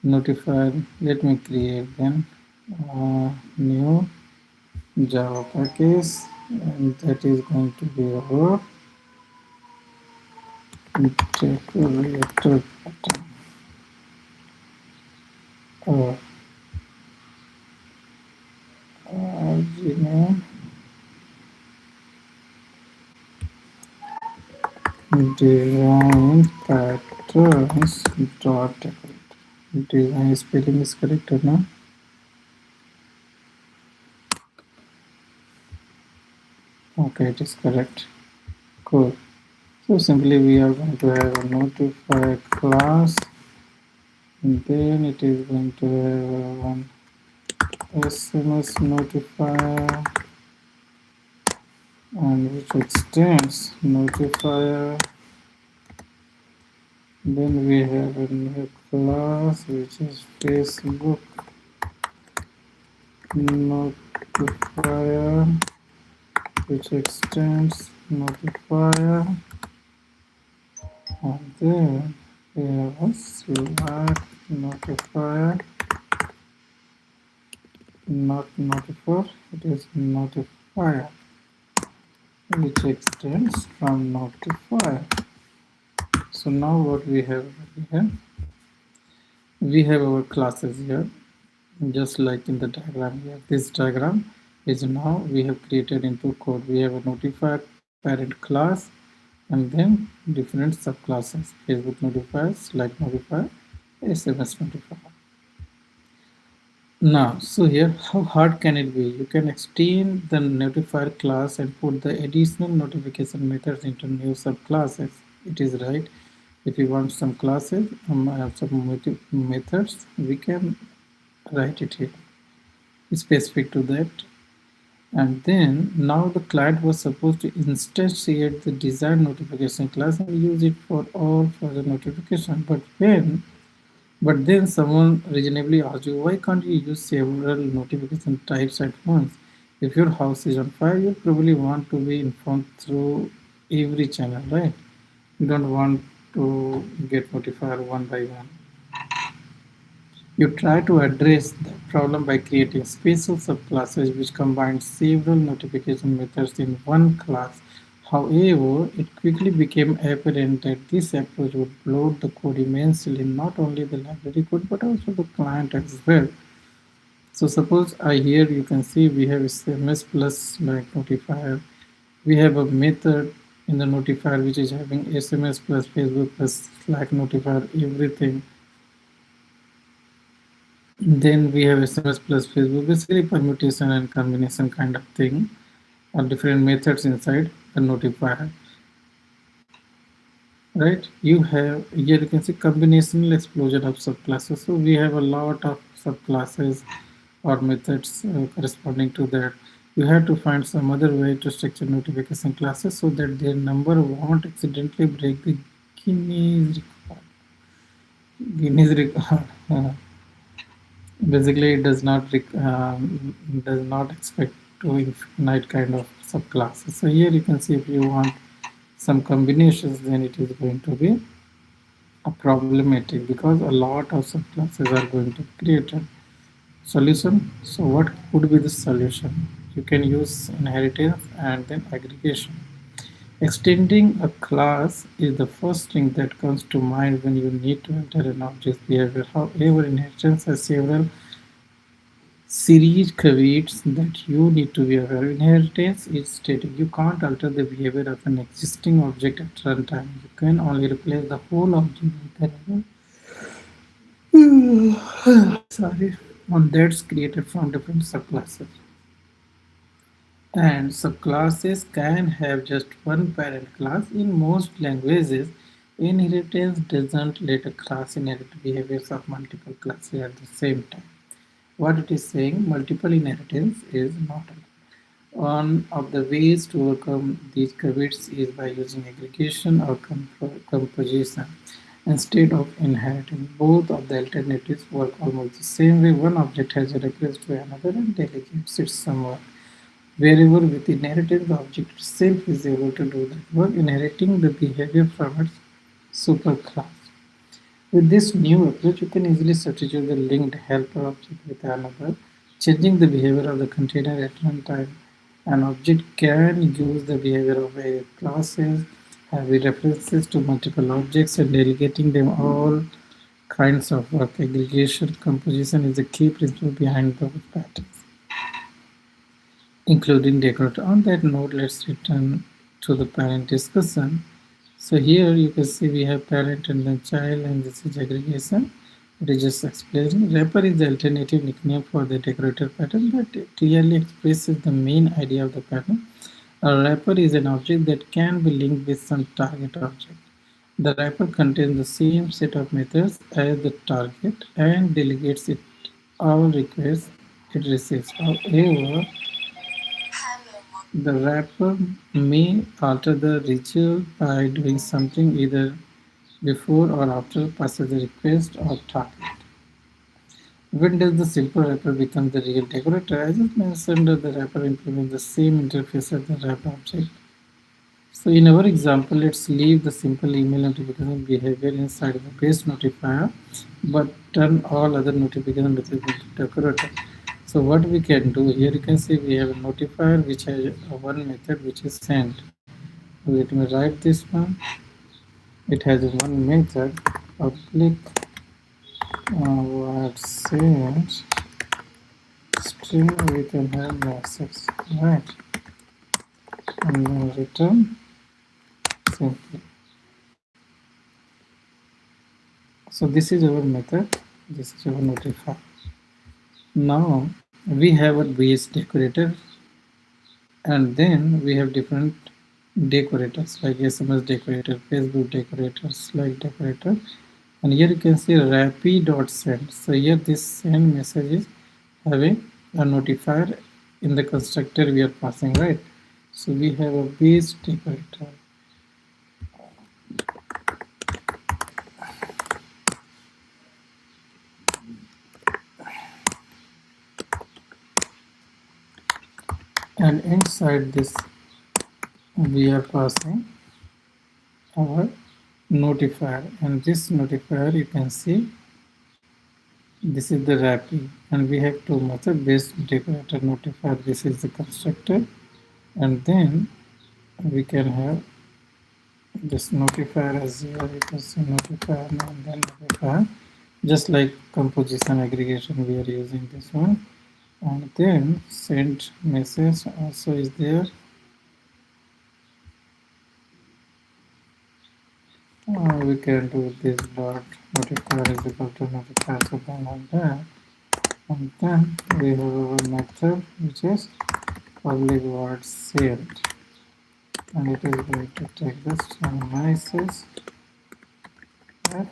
Notifier, let me create then new Java package, and that is going to be our decorator pattern. Or Gmail. design patterns dot decorator. Design spelling is correct or not? Okay, it is correct. Cool. So simply we are going to have a notify class, and then it is going to have one SMS notifier, and which extends notifier. Then we have a new class which is Facebook notifier, which extends notifier, and then we have a Slack notifier, not notifier, it is notifier, which extends from notifier. So now what we have here, we have our classes here, just like in the diagram here. This diagram is now we have created into code. We have a notifier parent class, and then different subclasses: Facebook notifier, Slack notifier, SMS notifier. Now, so here, how hard can it be? You can extend the notifier class and put the additional notification methods into new subclasses. It is right. If you want some classes, some methods, we can write it here, specific to that. And then now the client was supposed to instantiate the desired notification class and use it for all further notification. But then someone reasonably asked you, why can't you use several notification types at once? If your house is on fire, you probably want to be informed through every channel, right? You don't want to get notified one by one. You try to address the problem by creating special subclasses which combine several notification methods in one class. However, it quickly became apparent that this approach would bloat the code immensely, not only the library code but also the client as well. So suppose here you can see we have SMS plus like notifier. We have a method in the notifier which is having SMS plus Facebook plus Slack notifier, everything. Then we have SMS plus Facebook, basically permutation and combination kind of thing, or different methods inside the notifier. Right? You have here you can see combinational explosion of subclasses. So we have a lot of subclasses or methods corresponding to that. You have to find some other way to structure notification classes so that their number won't accidentally break the Guinness record. Guinness record. Basically, it does not expect to infinite kind of subclasses. So here you can see if you want some combinations, then it is going to be a problematic because a lot of subclasses are going to be created. Solution. So what could be the solution? You can use inheritance and then aggregation. Extending a class is the first thing that comes to mind when you need to enter an object's behavior. However, inheritance has several series caveats that you need to be aware of. Inheritance is static. You can't alter the behavior of an existing object at runtime. You can only replace the whole object with an sorry, one that's created from different subclasses. And subclasses can have just one parent class. In most languages, inheritance doesn't let a class inherit behaviors of multiple classes at the same time. What it is saying, multiple inheritance is not allowed. One of the ways to overcome these caveats is by using aggregation or composition instead of inheritance. Both of the alternatives work almost the same way. One object has a request to another and delegates it somewhere. Wherever with inheritance, the object itself is able to do that work, inheriting the behavior from its superclass. With this new approach, you can easily substitute the linked helper object with another, changing the behavior of the container at runtime. An object can use the behavior of various classes, having references to multiple objects, and delegating them all kinds of work. Aggregation composition is the key principle behind those patterns, including decorator. On that note, let's return to the parent discussion. So here you can see we have parent and then child, and this is aggregation. It is just explaining. Wrapper is the alternative nickname for the decorator pattern that clearly expresses the main idea of the pattern. A wrapper is an object that can be linked with some target object. The wrapper contains the same set of methods as the target and delegates it all requests it receives. However, the wrapper may alter the result by doing something either before or after passes the request or target. When does the simple wrapper become the real decorator? As I mentioned, the wrapper implements the same interface as the wrap object. So in our example, let's leave the simple email notification behavior inside the base notifier, but turn all other notification methods into decorator. So what we can do here, you can see we have a notifier which has one method which is send. Let me write this one. It has one method public word send string with a help message, right? And then return simply. So this is our method. This is our notifier. Now we have a base decorator, and then we have different decorators like SMS decorator, Facebook decorator, Slack decorator, and here you can see rapid.send. So here this send message is having a notifier in the constructor we are passing, right? So we have a base decorator. And inside this we are passing our notifier, and this notifier you can see this is the wrapping, and we have two methods base decorator notifier. This is the constructor, and then we can have this notifier as here. You can see notifier and then notifier, just like composition aggregation we are using this one. And then send message also is there. We can do this dot notifier is equal to notifier, so then like that. And then we have our method which is public word send, and it is going to take this message, right?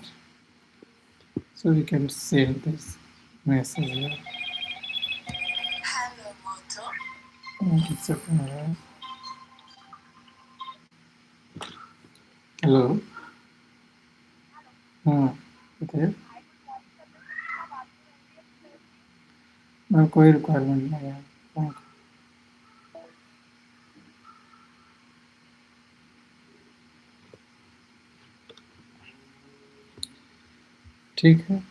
So we can send this message here. It's okay, right? Hello. बताइए ma'am कोई requirement नहीं है thank you ठीक है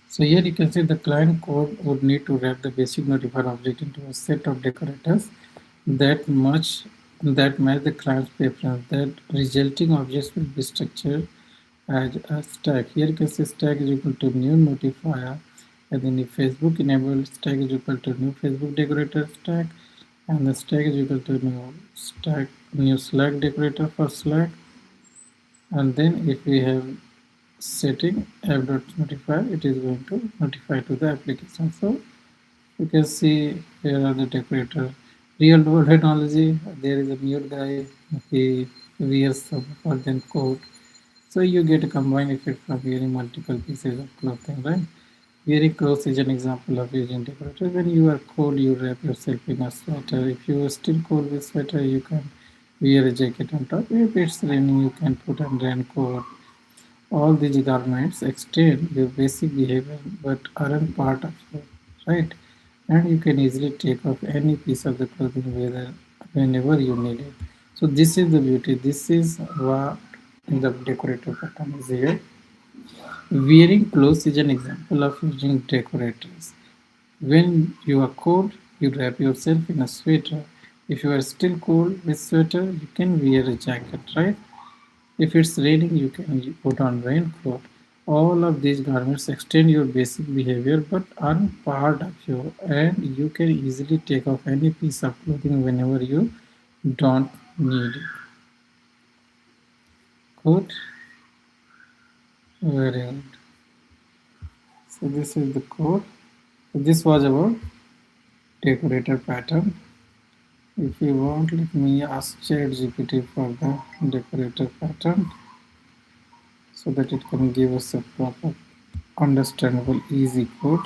So here you can see the client code would need to wrap the basic notifier object into a set of decorators that match the client's preference. That resulting objects will be structured as a stack. Here you can see stack is equal to new notifier, and then if Facebook enabled stack is equal to new Facebook decorator stack, and the stack is equal to new Slack decorator for Slack. And then if we have setting app.notify, it is going to notify to the application. So you can see here are the decorator. Real world technology, there is a mute guy, he wears some for them coat. So you get a combined effect from wearing multiple pieces of clothing, right? Wearing clothes is an example of using decorator. When you are cold, you wrap yourself in a sweater. If you are still cold with sweater, you can wear a jacket on top. If it's raining, you can put on raincoat. All these garments extend your basic behavior but aren't part of you, right? And you can easily take off any piece of the clothing whenever you need it. So this is the beauty. This is what the decorative pattern is here. Wearing clothes is an example of using decorators. When you are cold, you wrap yourself in a sweater. If you are still cold with sweater, you can wear a jacket, right? If it's raining, you can put on raincoat. All of these garments extend your basic behavior but aren't part of you, and you can easily take off any piece of clothing whenever you don't need it. Good? Very good. So this is the code. This was about decorator pattern. If you want, let me ask ChatGPT for the decorator pattern so that it can give us a proper, understandable, easy code.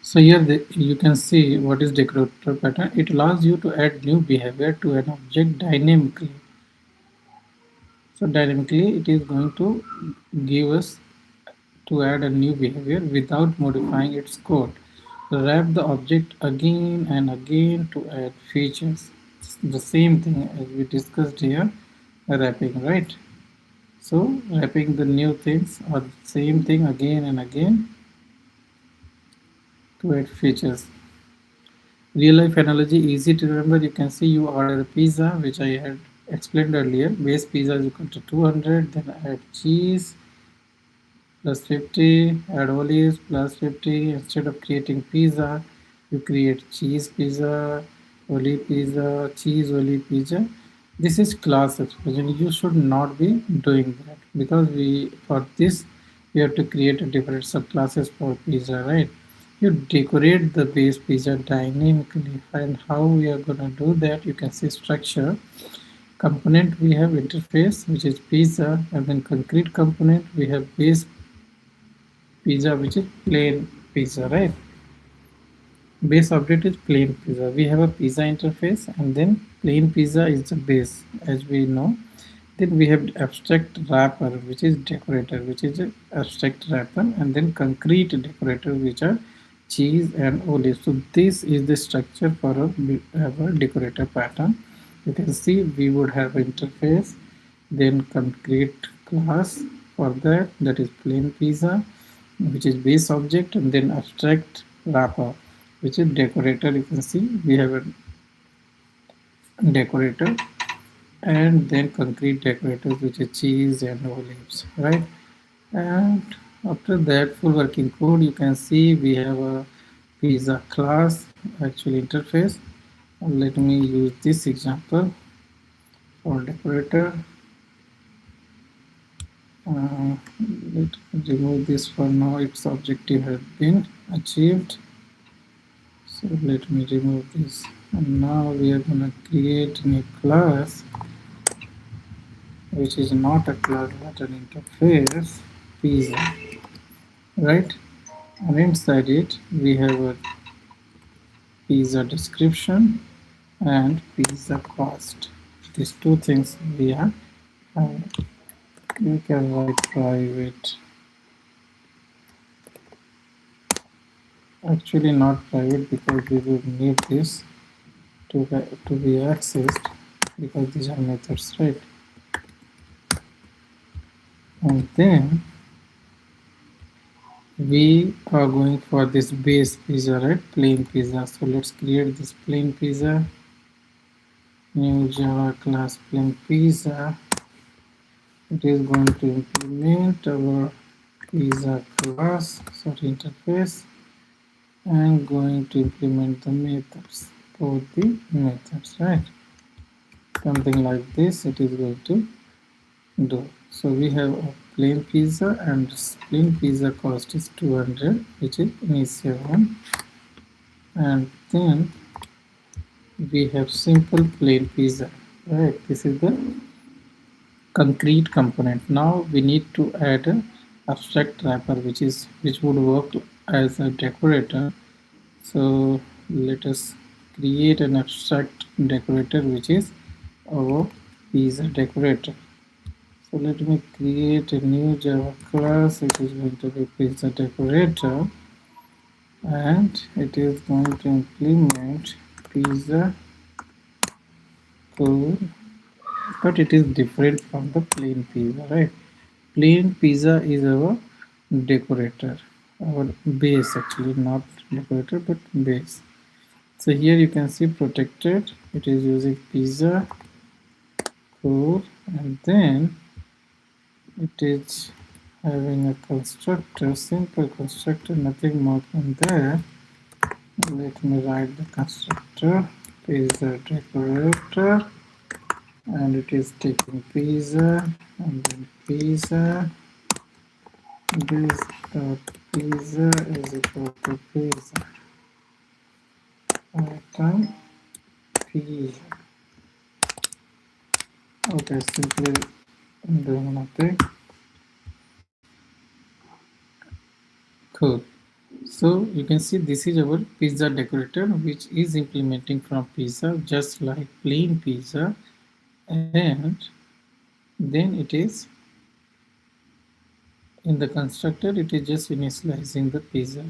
So here you can see what is decorator pattern. It allows you to add new behavior to an object dynamically. So dynamically it is going to give us to add a new behavior without modifying its code. Wrap the object again and again to add features. It's the same thing as we discussed here, wrapping, right? So wrapping the new things or the same thing again and again to add features. Real life analogy easy to remember. You can see you order a pizza, which I had explained earlier. Base pizza is equal to 200, then add cheese plus 50, add olives plus 50. Instead of creating pizza, you create cheese pizza, olive pizza, cheese olive pizza. This is class expression. You should not be doing that because we for this we have to create a different subclasses for pizza, right? You decorate the base pizza dynamically, and how we are gonna do that? You can see structure component, we have interface which is pizza, and then concrete component we have base pizza which is plain pizza, right? Base object is plain pizza. We have a pizza interface, and then plain pizza is the base, as we know. Then we have abstract wrapper, which is decorator, which is a abstract wrapper, and then concrete decorator, which are cheese and olive. So this is the structure for our decorator pattern. You can see we would have interface, then concrete class for that is plain pizza, which is base object, and then abstract wrapper, which is decorator. You can see we have a decorator, and then concrete decorators which is cheese and olives, right? And after that full working code, you can see we have a pizza class actual interface. Let me use this example for decorator. Let me remove this for now. Its objective has been achieved. So let me remove this, and now we are going to create a new class which is not a class but an interface, pizza, right? And inside it we have a pizza description and pizza cost. These two things we are having. You can write private, actually not private because we will need this to be accessed because these are methods, right? And then we are going for this base pizza, right? Plain pizza. So let's create this plain pizza, new Java class plain pizza. It is going to implement our pizza class, sorry, interface, and going to implement the methods, both the methods, right? Something like this it is going to do. So we have a plain pizza, and plain pizza cost is 200, which is initial one, and then we have simple plain pizza, right? This is the concrete component. Now we need to add a abstract wrapper which would work as a decorator. So let us create an abstract decorator which is our pizza decorator. So let me create a new Java class which is going to be pizza decorator, and it is going to implement pizza code, but it is different from the plain pizza, right? Plain pizza is our decorator, our base, actually not decorator but base. So here you can see protected, it is using pizza code, and then it is having a constructor, simple constructor, nothing more than there. Let me write the constructor pizza decorator, and it is taking pizza, and then pizza, this dot pizza is equal to pizza item pizza. Okay, simply doing nothing. Cool. So you can see this is our pizza decorator which is implementing from pizza just like plain pizza, and then it is in the constructor, it is just initializing the pizza,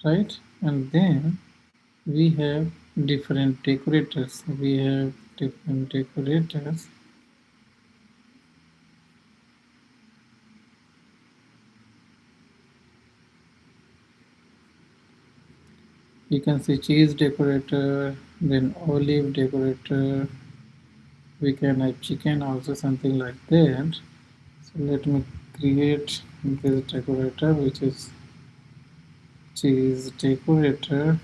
right? And then we have different decorators. We have different decorators. You can see cheese decorator, then olive decorator. We can have chicken also, something like that. So let me create this decorator which is cheese decorator.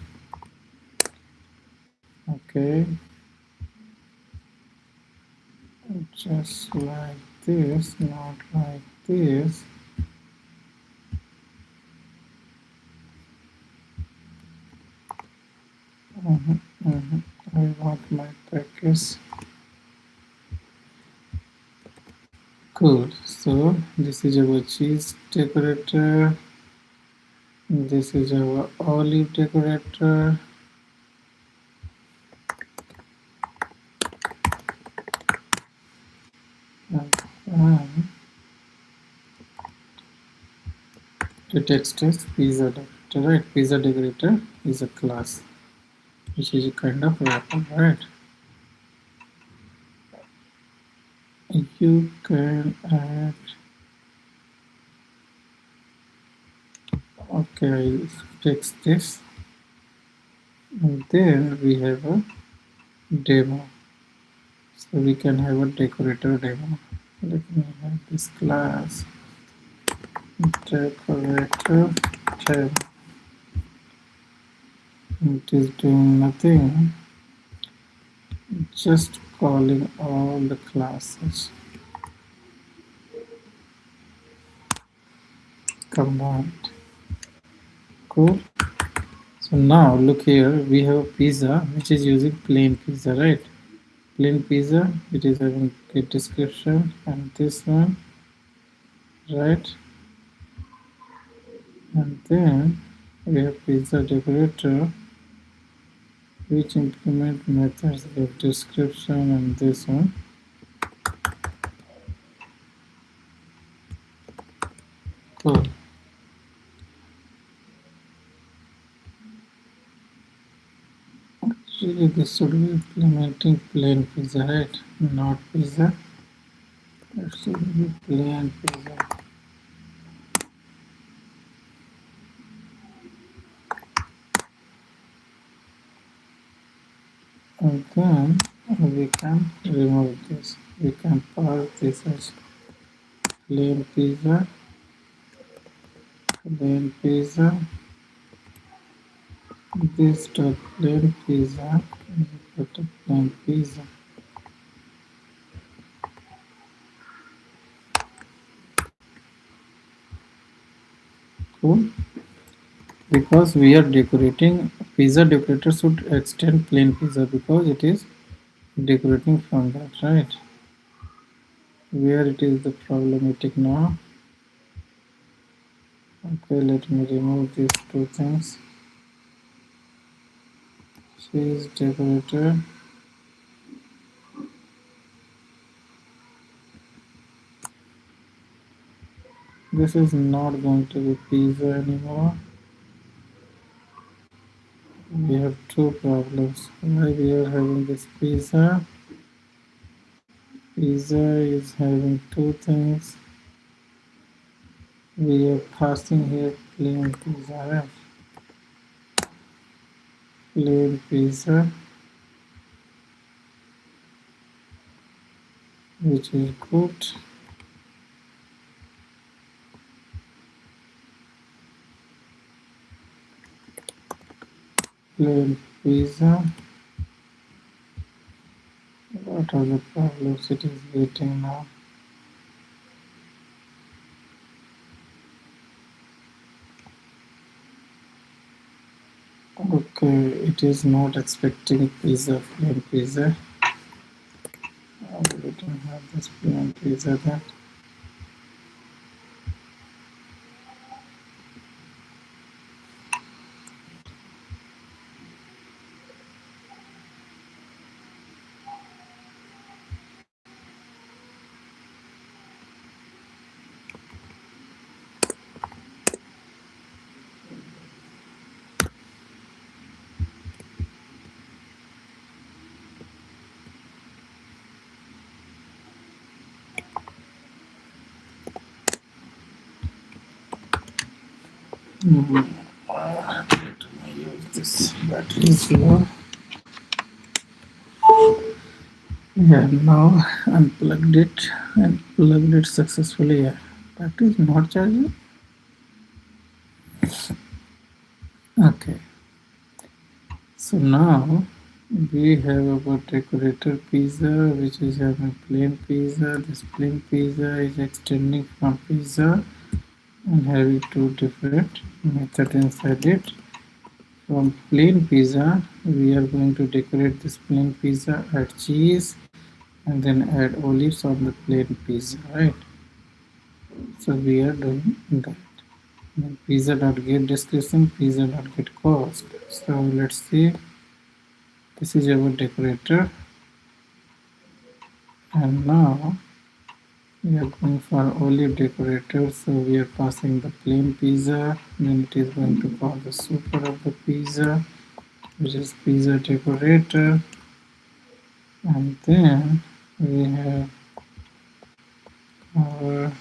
Okay, just like this, not like this. I want my package. Cool. So this is our cheese decorator. This is our olive decorator. And the text is pizza decorator, right? Pizza decorator is a class which is a kind of wrapper, right? You can add, okay, I'll fix this, and then we have a demo. So we can have a decorator demo. Let me have this class decorator demo. It is doing nothing, just calling all the classes combined. Cool. So now look here, we have a pizza which is using plain pizza, right? Plain pizza, it is having a description, and this one, right? And then we have pizza decorator which implement methods with description, and this one. Cool. Actually this should be implementing plain pizza, right? Not pizza. It should be plain pizza. And then we can remove this. We can pass this as plain pizza, plain pizza. This dot plain pizza is equal to plain pizza. Cool. Because we are decorating, pizza decorator should extend plain pizza because it is decorating from that, right? where it is the problematic now. Okay, let me remove these two things. Cheese decorator. This is not going to be pizza anymore. We have two problems. Why we are having this pizza? Pizza is having two things. We are passing here plain pizza, right? Plain pizza, which is good. Plain pizza. What are the problems it is getting now? Okay, it is not expecting pizza, plain pizza. We don't have this plain pizza then. Let me use this battery is low. Yeah, now unplugged it and plugged it successfully. Yeah, battery is not charging. Okay, so now we have our decorator pizza, which is having plain pizza. This plain pizza is extending from pizza and having two different methods inside it. From plain pizza, we are going to decorate this plain pizza, add cheese, and then add olives on the plain pizza, right? So we are doing that. And pizza dot get description, pizza dot get cost. So let's see. This is our decorator, and now we are going for olive decorator. So we are passing the plain pizza, then it is going to call the super of the pizza, which is pizza decorator, and then we have our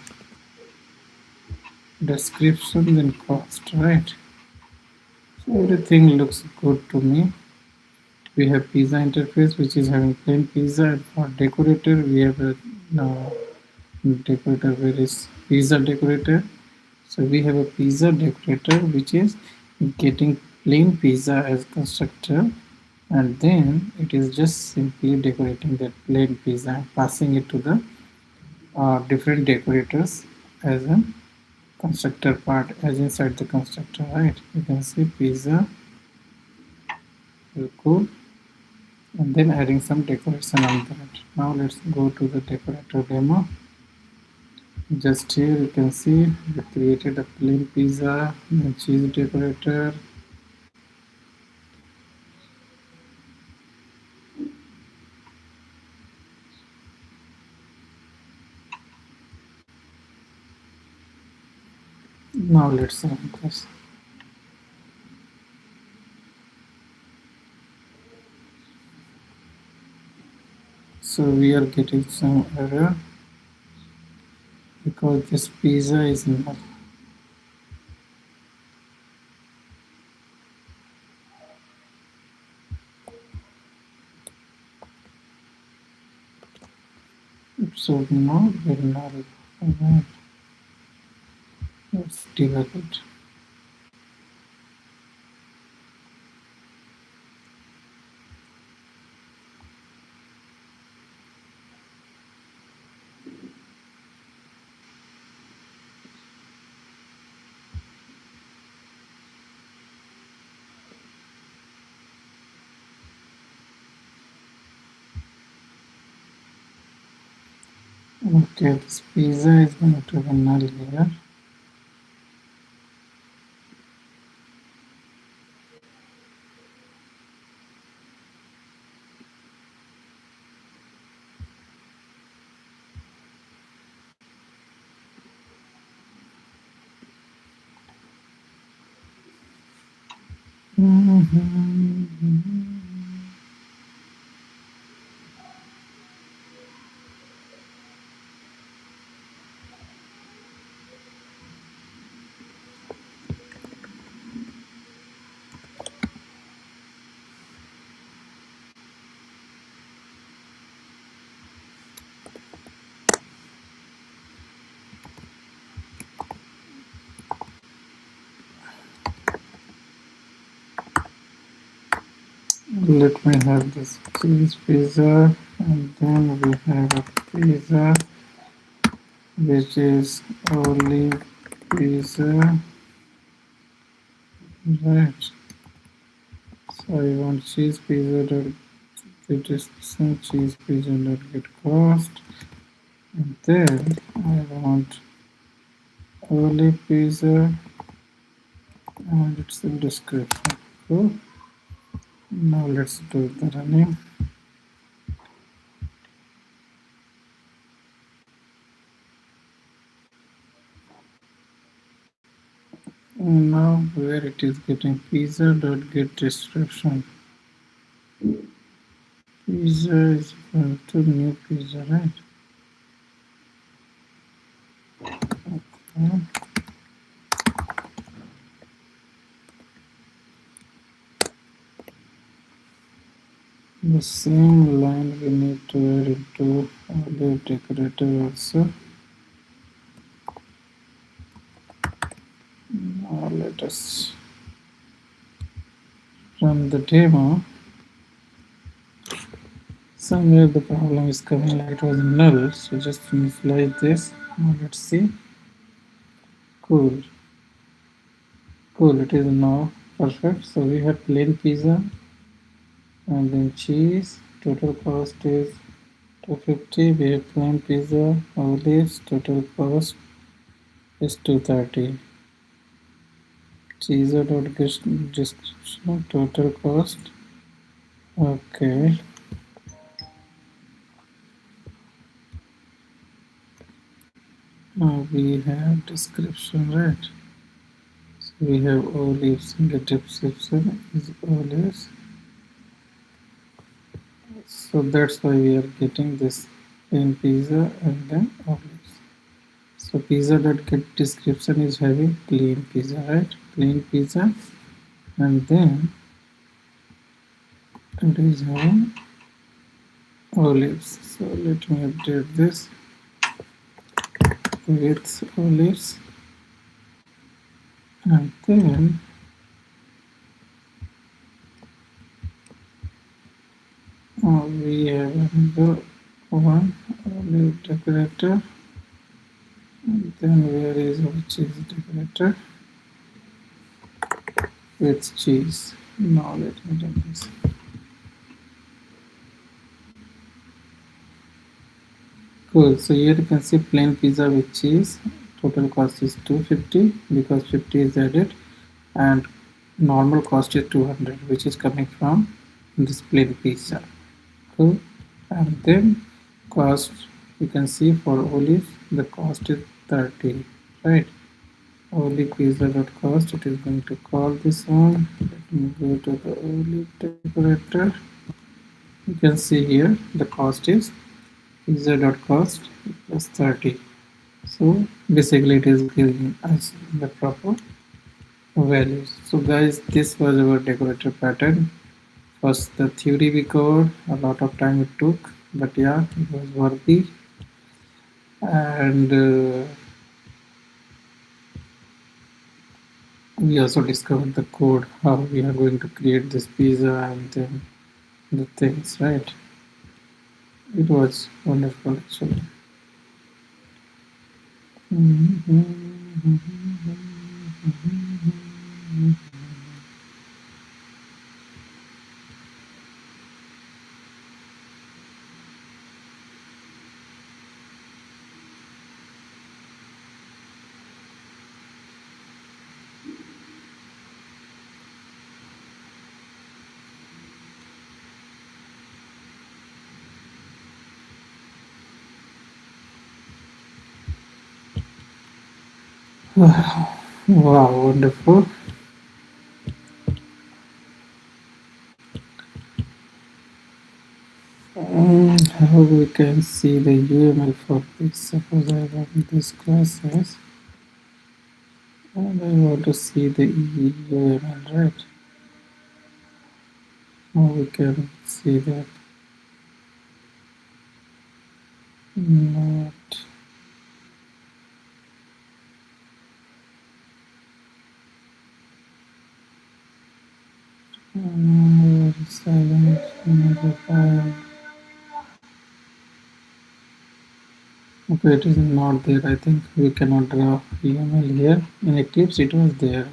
description then cost, right? So everything looks good to me. We have pizza interface, which is having plain pizza, and for decorator we have a decorator where is pizza decorator. So we have a pizza decorator which is getting plain pizza as constructor, and then it is just simply decorating that plain pizza and passing it to the different decorators as a constructor part, as inside the constructor, right? You can see pizza, cool, and then adding some decoration on that. Now let's go to the decorator demo. Just here you can see we created a plain pizza and cheese decorator. Now let's run this. So we are getting some error because this pizza is null. It should not be null. Alright, let's debug it. Okay, this pizza is going to be null here. Let me have this cheese pizza, and then we have a pizza which is olive pizza, right? So I want cheese pizza that it is some cheese pizza that get cost, and then I want olive pizza and it's in description. Cool. Now let's do the running. And now where it is getting pizza dot get description. Pizza is equal to new pizza, right? Okay. The same line we need to add into olive decorator also. Now let us run the demo. Somewhere the problem is coming like it was null, so just initialize this. Now let's see. Cool. Cool, it is now perfect. So we have plain pizza and then cheese. Total cost is 250. We have plain pizza, olives. Total cost is 230. Cheese dot description total cost. Okay. Now we have description, right? So we have olives in the description is olives. So that's why we are getting this plain pizza and then olives. So pizza dot get description is having plain pizza, right? Plain pizza, and then it is having olives. So let me update this with olives, and then we have another one olive decorator, and then where is our cheese decorator with cheese. Now let me do this. Cool. So here you can see plain pizza with cheese. Total cost is 250 because 50 is added, and normal cost is 200, which is coming from this plain pizza. Cool. And then cost, you can see for olive the cost is 30, right? Olive pizza dot cost, it is going to call this one. Let me go to the olive decorator. You can see here the cost is pizza dot cost plus 30. So basically it is giving us the proper values. So guys, this was our decorator pattern. First the theory we covered, a lot of time it took, but yeah, it was worthy. And we also discovered the code, how we are going to create this pizza and then the things, right? It was wonderful actually. Wow, wonderful. How we can see the UML for this? Suppose I run this classes and I want to see the UML, right? How we can see that? Not silent, file. Okay, it is not there. I think we cannot draw UML here. In Eclipse, it was there.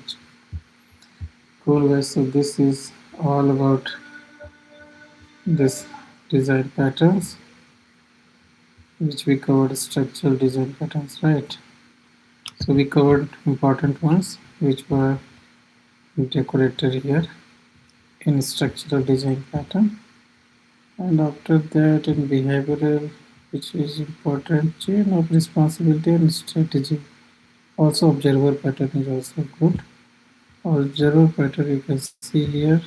Cool, guys. So this is all about this design patterns, which we covered structural design patterns, right? So we covered important ones, which were decorated here in structural design pattern, and after that in behavioral, which is important, chain of responsibility and strategy. Also observer pattern is also good. Observer pattern you can see here.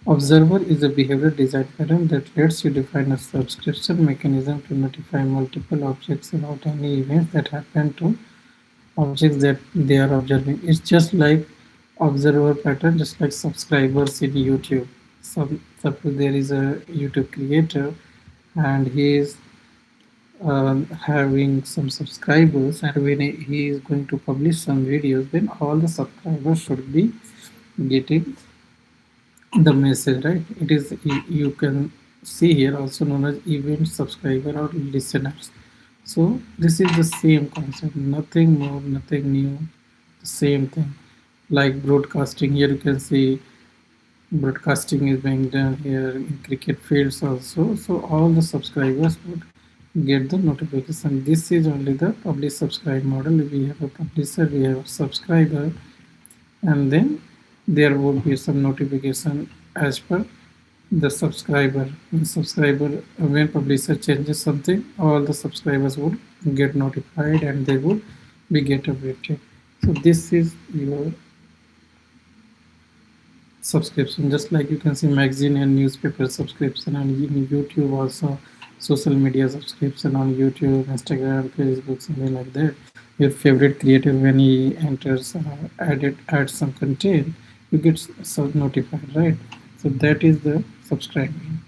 Observer is a behavior design pattern that lets you define a subscription mechanism to notify multiple objects about any events that happen to objects that they are observing. It's just like observer pattern, just like subscribers in YouTube. Suppose there is a YouTube creator and he is having some subscribers, and when he is going to publish some videos, then all the subscribers should be getting the message, right? It is you can see here also known as event subscriber or listeners. So this is the same concept, nothing more, nothing new, the same thing. Like broadcasting, here you can see broadcasting is being done here in cricket fields also. So all the subscribers would get the notification. This is only the publish subscribe model. We have a publisher, we have a subscriber, and then there would be some notification as per the subscriber. When publisher changes something, all the subscribers would get notified and they would be get updated. So this is your subscription, just like you can see magazine and newspaper subscription, and in YouTube also social media subscription on YouTube, Instagram, Facebook, something like that. Your favorite creator, when he enters add some content, you get notified, right? So that is the subscribing.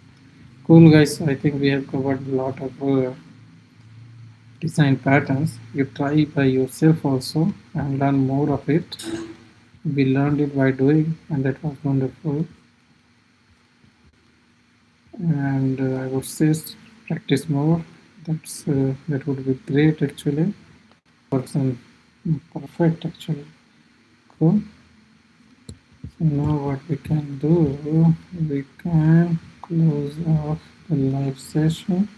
Cool, guys. So I think we have covered a lot of design patterns. You try by yourself also and learn more of it. We learned it by doing, and that was wonderful. And I would say practice more. That would be great actually. Person perfect actually. Cool. So now what we can do, we can close off the live session.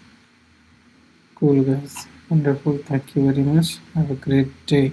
Cool, guys. Wonderful. Thank you very much. Have a great day.